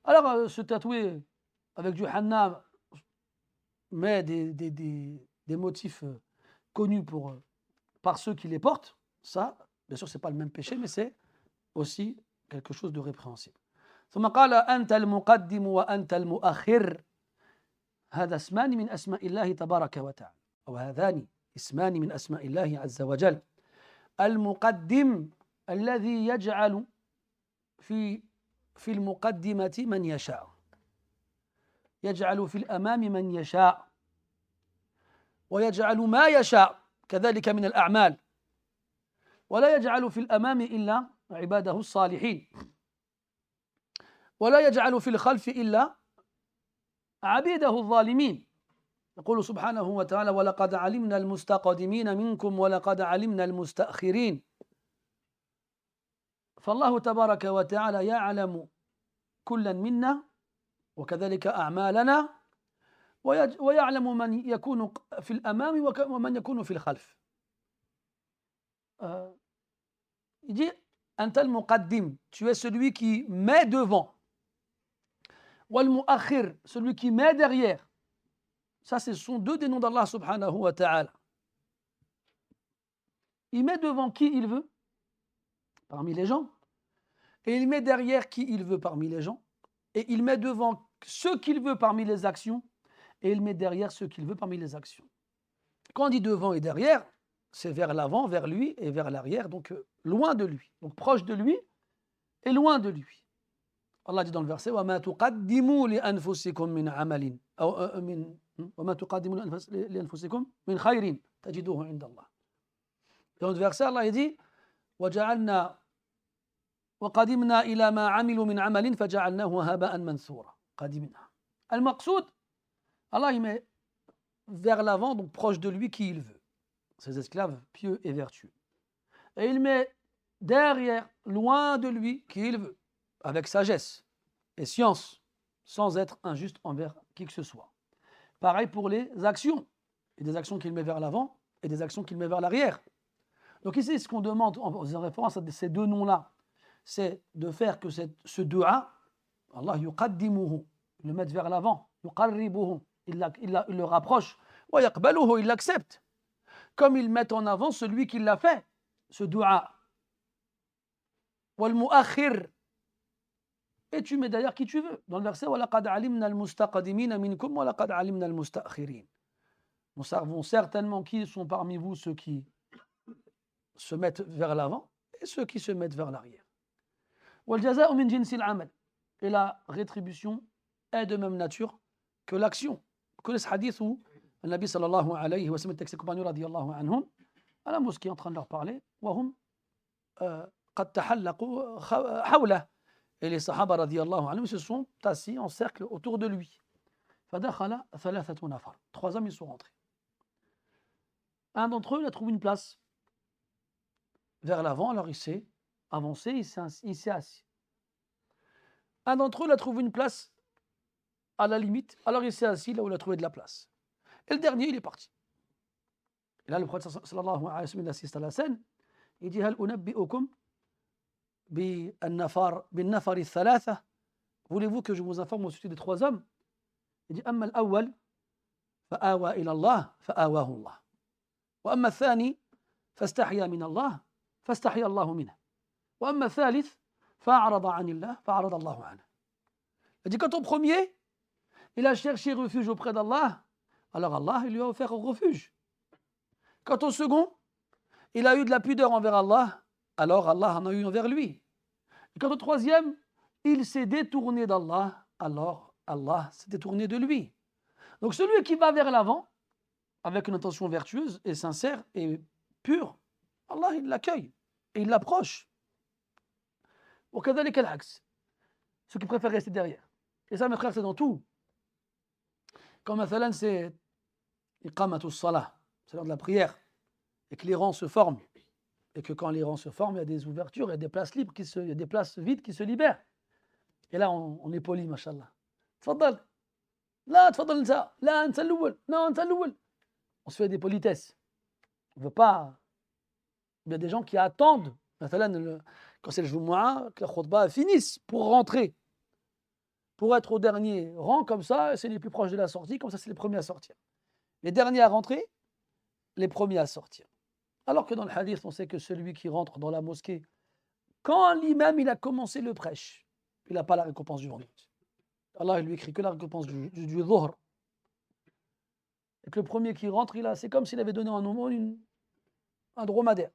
Alors, se tatouer avec du hanna, mais des motifs connus par ceux qui les portent, ça, bien sûr, ce n'est pas le même péché, mais c'est aussi quelque chose de répréhensible. ثم قال أنت المقدم وأنت المؤخر هذا اسمان من أسماء الله تبارك وتعالى أو هذان اسمان من أسماء الله عز وجل المقدم الذي يجعل في المقدمة من يشاء يجعل في الأمام من يشاء ويجعل ما يشاء كذلك من الأعمال ولا يجعل في الأمام إلا عباده الصالحين ولا يجعل في الخلف إلا عبيده الظالمين يقول سبحانه وتعالى ولقد علمنا المستقدمين منكم ولقد علمنا المستأخرين فالله تبارك وتعالى يعلم كلا منا وكذلك أعمالنا ويعلم من يكون في الأمام ومن يكون في الخلف. Il dit أنت المقدم, tu es celui qui met devant. والمؤخر, celui qui met derrière. Ça, ce sont deux des noms d'Allah subhanahu wa ta'ala. Il met devant qui il veut parmi les gens, et il met derrière qui il veut parmi les gens, et il met devant ce qu'il veut parmi les actions, et il met derrière ce qu'il veut parmi les actions. Quand on dit devant et derrière, c'est vers l'avant, vers lui, et vers l'arrière, donc loin de lui, donc proche de lui et loin de lui. Allah dit dans le verset وَمَا تُقَدِّمُوا لِأَنفُسِكُم مِّنْ عَمَلٍ وَمَا تُقَدِّمُوا لِأَنفُسِكُم مِّنْ خَيْرٍ تَجِدُوهُ عِندَ اللَّهِ. Dans le verset, Allah dit وَجَعَلْنَا وَقَدِمْنَا إِلَى مَا عَمِلُوا مِنْ عَمَلٍ فَجَعَلْنَاهُ هَبَاءً مَنْثُورًا. قَدِمْنَا. Al-Maqsoud, Allah il met vers l'avant, donc proche de lui qui il veut, ses esclaves pieux et vertueux. Et il met derrière, loin de lui, qui il veut, avec sagesse et science, sans être injuste envers qui que ce soit. Pareil pour les actions. Il y a des actions qu'il met vers l'avant et des actions qu'il met vers l'arrière. Donc ici, ce qu'on demande en référence à ces deux noms-là, c'est de faire que ce dua, Allah yuqaddimuhu, le mettre vers l'avant, yuqarribuhu, il le rapproche, wa yaqbaluhu, il l'accepte. Comme il met en avant celui qui l'a fait, ce dua. Wal mu'akhir, et tu mets d'ailleurs qui tu veux. Dans le verset, وَلَقَدْ عَلِمْنَا الْمُسْتَقْدِمِينَ مِنْكُمْ وَلَقَدْ عَلِمْنَا الْمُسْتَأْخِرِينَ. Nous savons certainement qui sont parmi vous ceux qui se mettent vers l'avant et ceux qui se mettent vers l'arrière. وَالْجَزَاءُ مِنْ جِنْسِ الْعَمَلِ. Et la rétribution est de même nature que l'action. Vous connaissez ce hadith où le Nabi sallallahu alayhi wa sallam était avec ses compagnons radiyallahu anhum à la mosquée en train de leur parler. وَهُمْ قَدْ تَحَلَّقُوا حَوْلَهُ. Et les Sahaba radiyallahu anhum se sont assis en cercle autour de lui. فَدَخَلَ ثَلَاثَةُ نَفَرٍ. 3 hommes, ils sont rentrés. Un d'entre eux, il a trouvé une place vers l'avant, alors il s'est avancé, il s'est assis. Un d'entre eux, il a trouvé une place à la limite, alors il s'est assis là où il a trouvé de la place. Et le dernier, il est parti. Et là, le prophète sallallahu alayhi wa sallam assiste à la scène, il dit هل أنبئكم بالنفر الثلاثة. Voulez-vous que je vous informe au sujet des 3 hommes? Il dit أما الأول فآوى إلى الله فآواه الله وأما الثاني فاستحيا من الله فاستحيا الله منه وأما الثالث فأعرض عن الله فأعرض الله عنه. Il dit quant au premier, il a cherché refuge auprès d'Allah, alors Allah il lui a offert refuge. Quant au second, il a eu de la pudeur envers Allah, alors Allah en a eu envers lui. Et quant au troisième, il s'est détourné d'Allah, alors Allah s'est détourné de lui. Donc celui qui va vers l'avant, avec une intention vertueuse et sincère et pure, Allah il l'accueille et il l'approche. وكذلك العكس, ceux qui préfèrent rester derrière. Et ça, mes frères, c'est dans tout. Comme مثلا c'est iqamatu salah, c'est l'heure de la prière, et que les rangs se forment, et que quand les rangs se forment, il y a des ouvertures, il y a des places libres, il y a des places vides qui se libèrent. Et là, on est poli, mashallah. تفضل. لا تفضل انت. لا انت الاول. Non, انت الاول. On se fait des politesses. On ne veut pas. Il y a des gens qui attendent, quand c'est le Jumu'ah, que la khutbah finisse pour rentrer. Pour être au dernier rang, comme ça, c'est les plus proches de la sortie, comme ça, c'est les premiers à sortir. Les derniers à rentrer, les premiers à sortir. Alors que dans le hadith, on sait que celui qui rentre dans la mosquée, quand l'imam il a commencé le prêche, il n'a pas la récompense du vendredi. Allah il lui écrit que la récompense du dhuhr. Et que le premier qui rentre, c'est comme s'il avait donné en aumône un dromadaire,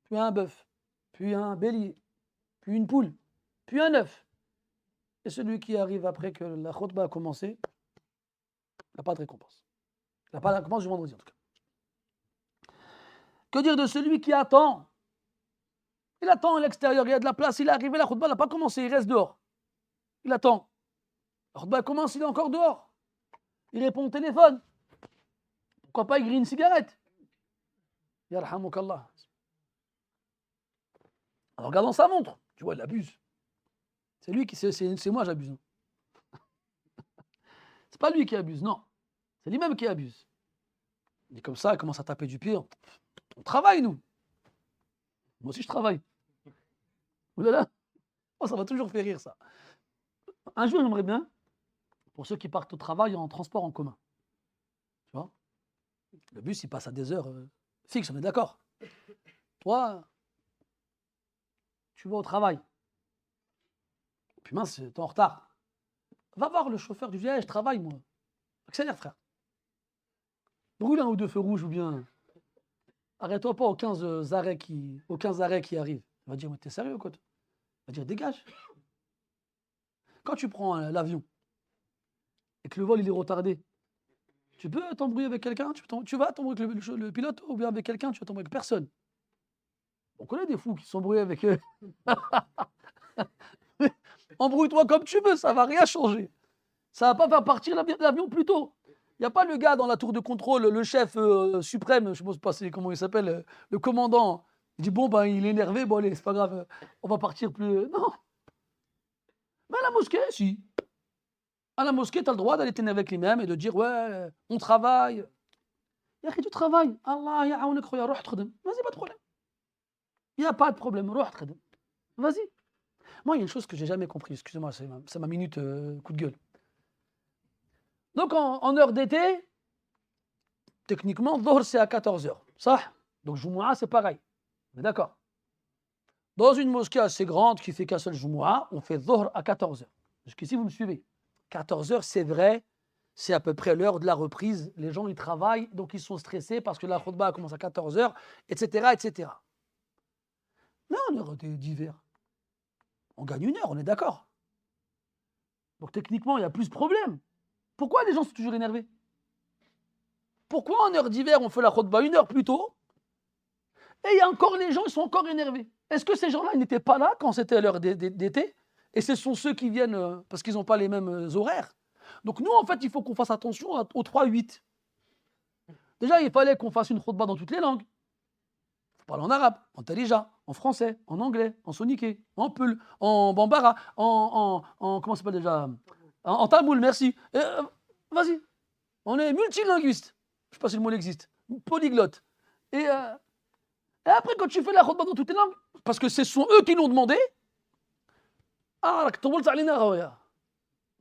puis un bœuf, puis un bélier, puis une poule, puis un œuf. Et celui qui arrive après que la khutbah a commencé, il n'a pas de récompense. Il n'a pas de récompense du vendredi en tout cas. Que dire de celui qui attend? Il attend à l'extérieur, il y a de la place, il est arrivé, la khutbah n'a pas commencé, il reste dehors. Il attend. La khutbah commence, il est encore dehors. Il répond au téléphone. Pourquoi pas il grille une cigarette? Yarhamukallah. En regardant sa montre, tu vois, il abuse. C'est lui qui, c'est moi j'abuse. C'est pas lui qui abuse, non. C'est lui-même qui abuse. Il est comme ça, il commence à taper du pied. On travaille, nous. Moi aussi, je travaille. Oulala. Oh, ça va toujours faire rire, ça. Un jour, j'aimerais bien, pour ceux qui partent au travail en transport en commun. Tu vois, le bus, il passe à des heures fixes, on est d'accord. Toi, tu vas au travail. Puis mince, t'es en retard. Va voir le chauffeur, tu dis, hey, je travaille moi. Accélère, frère. Brûle un ou deux feux rouges ou bien arrête-toi pas aux 15 arrêts qui arrivent. Il va dire, mais t'es sérieux quoi? Il va dire, dégage. Quand tu prends l'avion et que le vol il est retardé, tu peux t'embrouiller avec quelqu'un? Tu vas t'embrouiller avec le pilote ou bien avec quelqu'un? Tu vas t'embrouiller avec personne. On connaît des fous qui s'embrouillent avec eux. Embrouille-toi comme tu veux, ça va rien changer. Ça va pas faire partir l'avion plus tôt. Il n'y a pas le gars dans la tour de contrôle, le chef suprême, je ne sais pas comment il s'appelle, le commandant. Il dit bon, ben, il est énervé, bon allez, c'est pas grave, on va partir plus. Non. Mais à la mosquée, si. À la mosquée, tu as le droit d'aller t'énerver avec l'imam et de dire ouais, on travaille. Il y a qui du travail. Allah ya'awnek khoya, roh tkhadem. Vas-y, pas de problème. Il n'y a pas de problème, roh tkhadem. Vas-y. Moi, il y a une chose que j'ai jamais compris, excusez-moi, c'est ma minute coup de gueule. Donc en heure d'été, techniquement, Dhuhr c'est à 14h. Ça, donc Jumu'ah c'est pareil. On est d'accord. Dans une mosquée assez grande qui fait qu'un seul Jumu'ah, on fait Dhuhr à 14h. Jusqu'ici, vous me suivez. 14h, c'est vrai, c'est à peu près l'heure de la reprise. Les gens, ils travaillent, donc ils sont stressés parce que la khutbah commence à 14h, etc., etc. Mais en heure d'hiver, on gagne une heure, on est d'accord. Donc techniquement, il y a plus de problème. Pourquoi les gens sont toujours énervés? Pourquoi en heure d'hiver, on fait la khutbah une heure plus tôt? Et il y a encore les gens, ils sont encore énervés. Est-ce que ces gens-là, ils n'étaient pas là quand c'était l'heure d'été? Et ce sont ceux qui viennent parce qu'ils n'ont pas les mêmes horaires. Donc nous, en fait, il faut qu'on fasse attention aux 3-8. Déjà, il fallait qu'on fasse une khutbah dans toutes les langues. Il faut parler en arabe, en talija, en français, en anglais, en soniké, en peul, en bambara, comment ça s'appelle déjà? En tamoul, merci. Vas-y, on est multilinguiste. Je ne sais pas si le mot existe. Polyglotte. Et après, quand tu fais la khutbah dans toutes les langues, parce que ce sont eux qui l'ont demandé, mais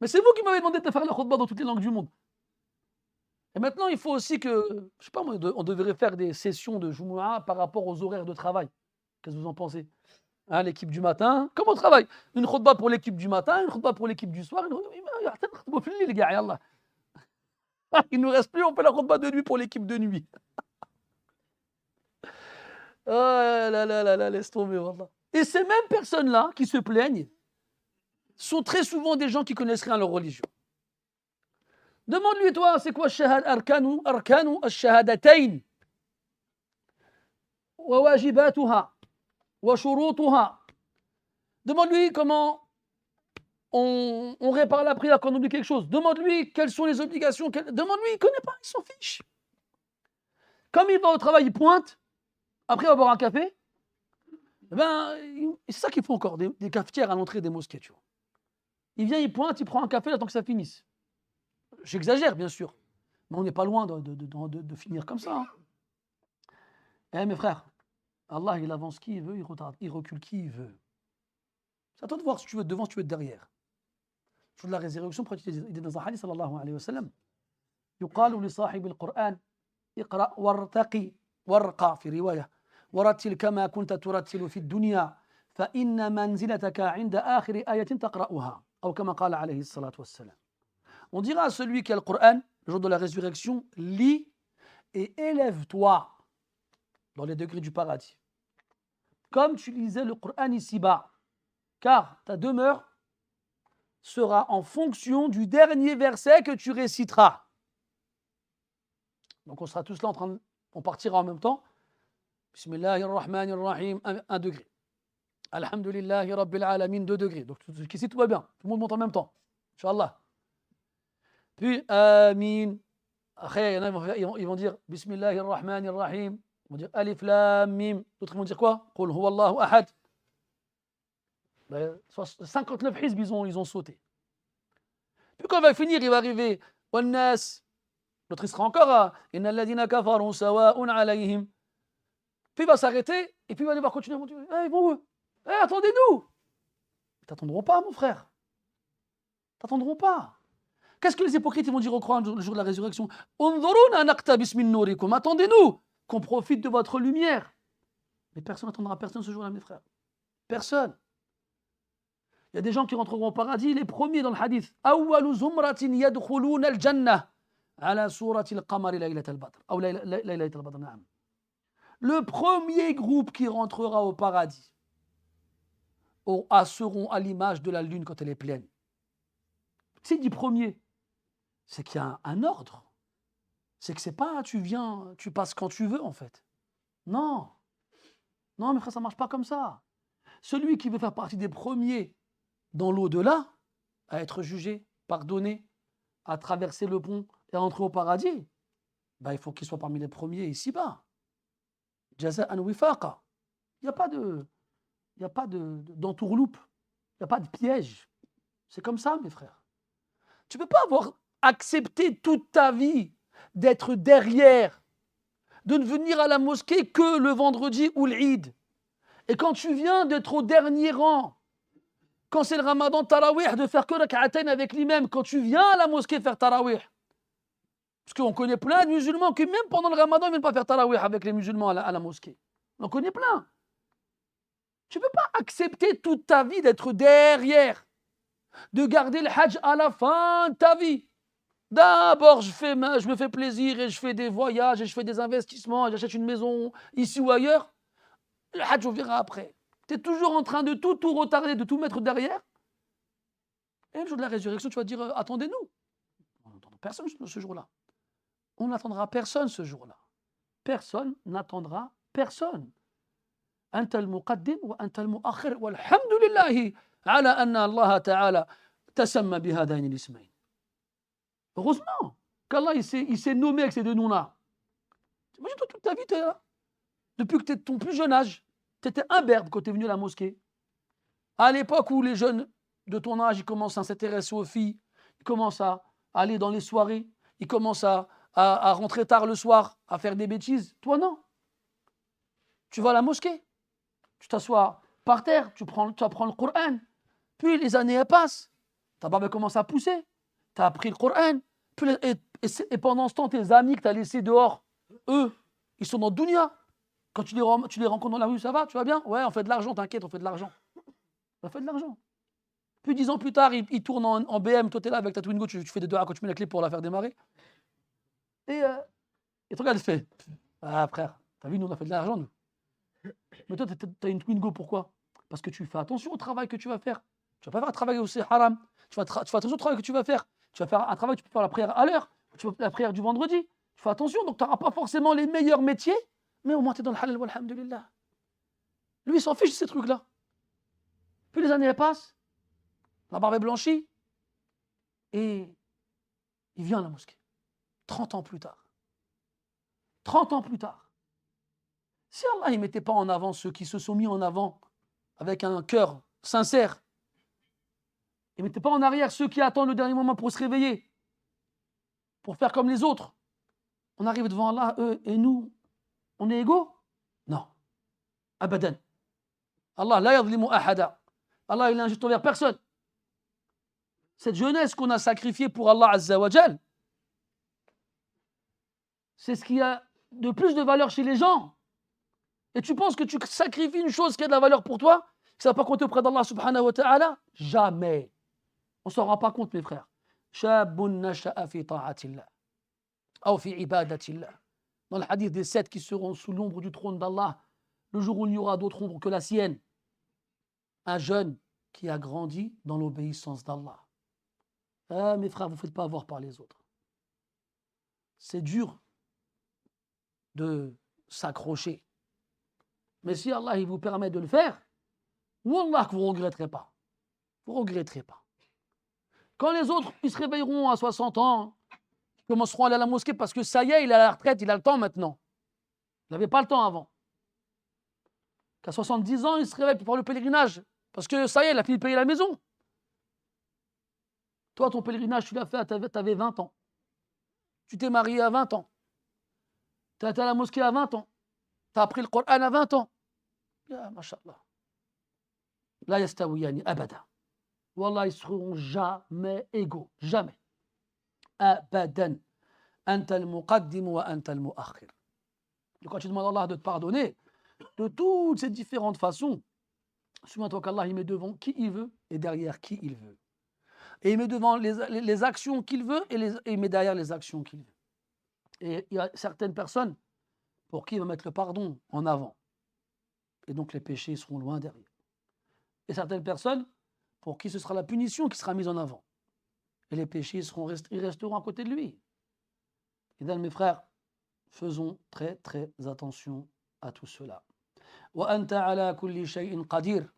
c'est vous qui m'avez demandé de faire la khutbah dans toutes les langues du monde. Et maintenant, il faut aussi que, je ne sais pas moi, on devrait faire des sessions de Jumu'ah par rapport aux horaires de travail. Qu'est-ce que vous en pensez? Hein, l'équipe du matin, comment on travaille? Une khutbah pour l'équipe du matin, une khutbah pour l'équipe du soir. Les gars, yallah. Il ne nous reste plus, on fait la khutbah de nuit pour l'équipe de nuit. Oh là là là là, laisse tomber, wallah. Et ces mêmes personnes-là qui se plaignent sont très souvent des gens qui connaissent rien à leur religion. Demande-lui, toi, c'est quoi arkanu ash-shahadatayn wa wajibatuha wa shurutuha. Demande-lui comment on répare la prière quand on oublie quelque chose. Demande-lui quelles sont les obligations. Demande-lui, il ne connaît pas, il s'en fiche. Comme il va au travail, il pointe. Après, il va boire un café. C'est ça qu'ils font encore, des cafetières à l'entrée des mosquées, tu vois. Il vient, il pointe, il prend un café, là, tant que ça finisse. J'exagère, bien sûr. Mais on n'est pas loin de finir comme ça. Hein. Eh, mes frères, Allah, il avance qui il veut, il recule qui il veut. C'est à toi de voir si tu veux être devant, si tu veux être derrière. Le jour de la résurrection, il est dans un hadith, sallallahu alayhi wa sallam. يقال لصاحب القرآن اقرأ وارتقي وارقى في رواية ورتل كما كنت ترتل في الدنيا فإن منزلتك عند آخر آية تقرأها أو كما قال عليه الصلاة والسلام. On dira à celui qui a le Coran, le jour de la résurrection, lis et élève-toi dans les degrés du paradis. Comme tu lisais le Coran ici-bas, car ta demeure sera en fonction du dernier verset que tu réciteras. Donc on sera tous là en train de... On partira en même temps. Bismillahirrahmanirrahim, 1 degré. Alhamdulillahi Rabbil Alamin, 2 degrés. Donc ici tout va bien. Tout le monde monte en même temps. Inch'Allah. Puis, Amin. Après, ils vont dire Bismillahirrahmanirrahim. Ils vont dire Alif Lam Mim. D'autres vont dire quoi? Qul huwa Allahu ahad. 59 hizb, ils ont sauté. Puis quand il va finir, il va arriver Wannas. L'autre, il sera encore à Innal ladina kafaru sawa'un alayhim. Puis il va s'arrêter et puis il va devoir continuer. Ils vont où? Attendez-nous! Ils t'attendront pas, mon frère. Ils t'attendront pas. Qu'est-ce que les hypocrites vont dire au Coran le jour de la résurrection? Attendez-nous, qu'on profite de votre lumière. Mais personne n'attendra personne ce jour-là, mes frères. Personne. Il y a des gens qui rentreront au paradis, les premiers dans le hadith. أول زمرة يدخلون الجنة على صورة القمر ليلة البدر. أو ليلة البدر, نعم. Le premier groupe qui rentrera au paradis seront à l'image de la lune quand elle est pleine. C'est dit premier, c'est qu'il y a un ordre. C'est que c'est pas tu viens, tu passes quand tu veux en fait. Non. Non, mes frères, ça ne marche pas comme ça. Celui qui veut faire partie des premiers dans l'au-delà, à être jugé, pardonné, à traverser le pont et à entrer au paradis, il faut qu'il soit parmi les premiers ici-bas. Jaza'an wifaqa. Il n'y a pas d'entourloupe, il n'y a pas de piège. C'est comme ça, mes frères. Tu ne peux pas avoir accepté toute ta vie d'être derrière, de ne venir à la mosquée que le vendredi ou l'Eid. Et quand tu viens d'être au dernier rang, quand c'est le ramadan tarawih, de faire que rak'atayn avec l'imam, quand tu viens à la mosquée faire tarawih. Parce qu'on connaît plein de musulmans qui même pendant le ramadan ne viennent pas faire tarawih avec les musulmans à la mosquée. On en connaît plein. Tu ne peux pas accepter toute ta vie d'être derrière, de garder le hajj à la fin de ta vie. D'abord, je me fais plaisir et je fais des voyages et je fais des investissements et j'achète une maison ici ou ailleurs. Le hajj, on verra après. Tu es toujours en train de tout retarder, de tout mettre derrière. Et le jour de la résurrection, tu vas dire attendez-nous. On n'attendra personne ce jour-là. On n'attendra personne ce jour-là. Personne n'attendra personne. أنت المقدم وأنت المؤخر والحمد لله على أن الله تعالى تسمى بهذين الاسمين. Heureusement qu'Allah il s'est nommé avec ces deux noms-là. Imagine toi toute ta vie, depuis que tu es de ton plus jeune âge, tu étais imberbe quand tu es venu à la mosquée. À l'époque où les jeunes de ton âge ils commencent à s'intéresser aux filles, ils commencent à aller dans les soirées, ils commencent à rentrer tard le soir, à faire des bêtises. Toi non. Tu vas à la mosquée, tu t'assois par terre, tu apprends le Coran. Puis les années passent, ta barbe commence à pousser, tu as appris le Coran. Et pendant ce temps, tes amis que tu as laissés dehors, eux, ils sont dans Dunya. Quand tu les rencontres dans la rue, ça va, tu vas bien? Ouais, on fait de l'argent, t'inquiète, on fait de l'argent. On fait de l'argent. Puis 10 ans plus tard, ils tournent en BM, toi tu es là avec ta Twingo, tu fais des doigts quand tu mets la clé pour la faire démarrer. Et tu regardes, tu fais ah frère, t'as vu, nous on a fait de l'argent, nous. Mais toi, tu as une Twingo, pourquoi? Parce que tu fais attention au travail que tu vas faire. Tu ne vas pas faire un travail aussi haram. Tu fais attention au travail que tu vas faire. Tu vas faire un travail, tu peux faire la prière à l'heure. Tu vas faire la prière du vendredi. Tu fais attention, donc tu n'auras pas forcément les meilleurs métiers, mais au moins tu es dans le halal, walhamdulillah. Lui, il s'en fiche de ces trucs-là. Puis les années passent, la barbe est blanchie, et il vient à la mosquée. 30 ans plus tard. 30 ans plus tard. Si Allah ne mettait pas en avant ceux qui se sont mis en avant avec un cœur sincère, il ne mettait pas en arrière ceux qui attendent le dernier moment pour se réveiller, pour faire comme les autres. On arrive devant Allah, eux et nous, on est égaux? Non. Abadan. Allah, la yadlimu ahada. Allah, il est injuste envers personne. Cette jeunesse qu'on a sacrifiée pour Allah Azza wa Jal, c'est ce qui a de plus de valeur chez les gens. Et tu penses que tu sacrifies une chose qui a de la valeur pour toi, que ça ne va pas compter auprès d'Allah subhanahu wa ta'ala? Jamais. On ne s'en rend pas compte, mes frères. Shabun nasha'a fi ta'atillah. Ou fi ibadatillah. Dans le hadith des 7 qui seront sous l'ombre du trône d'Allah, le jour où il n'y aura d'autre ombre que la sienne. Un jeune qui a grandi dans l'obéissance d'Allah. Ah, mes frères, vous ne faites pas avoir par les autres. C'est dur de s'accrocher. Mais si Allah il vous permet de le faire, wallah que vous ne regretterez pas. Vous ne regretterez pas. Quand les autres ils se réveilleront à 60 ans, ils commenceront à aller à la mosquée parce que ça y est, il est à la retraite, il a le temps maintenant. Il n'avait pas le temps avant. Qu'à 70 ans, il se réveille pour faire le pèlerinage parce que ça y est, il a fini de payer la maison. Toi, ton pèlerinage, tu l'as fait, tu avais 20 ans. Tu t'es marié à 20 ans. Tu as été à la mosquée à 20 ans. Tu as appris le Coran à 20 ans. Ya, mashallah. La yastawiyani abada. Wallah, ils seront jamais égaux. Jamais. Abadan. Anta al-muqaddim wa anta al-mu'akhir. Quand tu demandes à Allah de te pardonner, de toutes ces différentes façons, Souviens-toi qu'Allah, il met devant qui il veut et derrière qui il veut. Et il met devant les actions qu'il veut et il met derrière les actions qu'il veut. Et il y a certaines personnes pour qui il va mettre le pardon en avant. Et donc les péchés seront loin derrière. Et certaines personnes pour qui ce sera la punition qui sera mise en avant. Et les péchés ils resteront à côté de lui. Et donc mes frères, faisons très très attention à tout cela. Wa anta ala kulli shay'in qadir.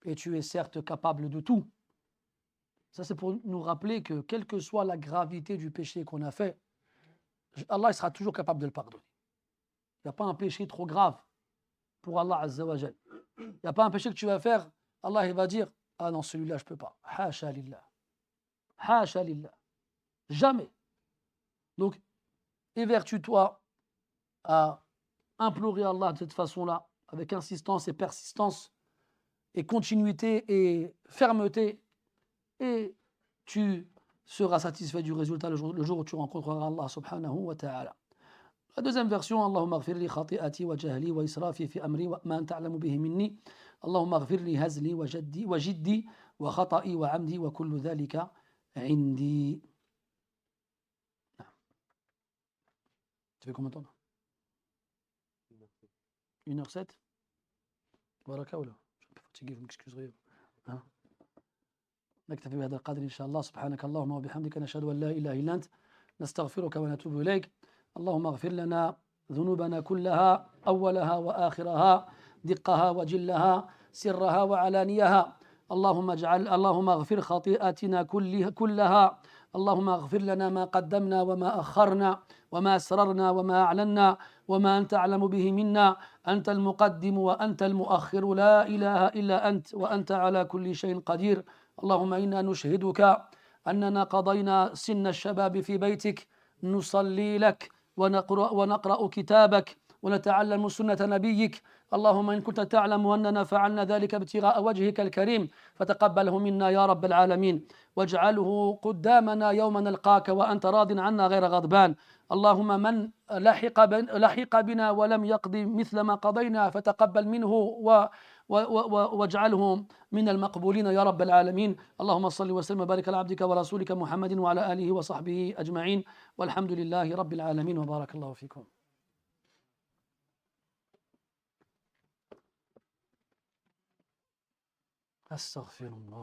Et tu es certes capable de tout. Ça c'est pour nous rappeler que quelle que soit la gravité du péché qu'on a fait, Allah il sera toujours capable de le pardonner. Il n'y a pas un péché trop grave pour Allah Azza wa Jal. Il n'y a pas un péché que tu vas faire, Allah il va dire ah non celui-là je peux pas. Hasha lillah. Hasha lillah. Jamais. Donc évertue-toi à implorer Allah de cette façon-là, avec insistance et persistance, et continuité et fermeté, et tu seras satisfait du résultat le jour où tu rencontreras Allah subhanahu wa ta'ala. La deuxième version, Allahumma ghfir li khati'ati wa jahli wa israfi fi amri wa ma ta'lamu bihi minni. Allahumma ghfir li hazli wa jiddi wa khata'i wa amdi wa kullu dhalika indi. Tu fais combien de temps? 1h07. Baraka ou là? Je suis un peu fatigué, vous m'excuserez. Hein? نكتفي بهذا القدر إن شاء الله. سبحانك اللهم وبحمدك نشهد أن لا إله إلا أنت نستغفرك ونتوب إليك. اللهم اغفر لنا ذنوبنا كلها أولها وآخرها دقها وجلها سرها وعلانيها. اللهم اغفر خطيئاتنا كلها. اللهم اغفر لنا ما قدمنا وما أخرنا وما أسررنا وما أعلنا وما أنت أعلم به منا. أنت المقدم وأنت المؤخر لا إله إلا أنت وأنت على كل شيء قدير. اللهم إنا نشهدك أننا قضينا سن الشباب في بيتك نصلي لك ونقرأ كتابك ونتعلم سنة نبيك. اللهم إن كنت تعلم أننا فعلنا ذلك ابتغاء وجهك الكريم فتقبله منا يا رب العالمين واجعله قدامنا يوم نلقاك وأنت راض عنا غير غضبان. اللهم من لحق بنا ولم يقضي مثل ما قضينا فتقبل منه واجعله من المقبولين يا رب العالمين. اللهم صل وسلم وبارك على عبدك ورسولك محمد وعلى آله وصحبه أجمعين والحمد لله رب العالمين وبارك الله فيكم. أستغفر الله.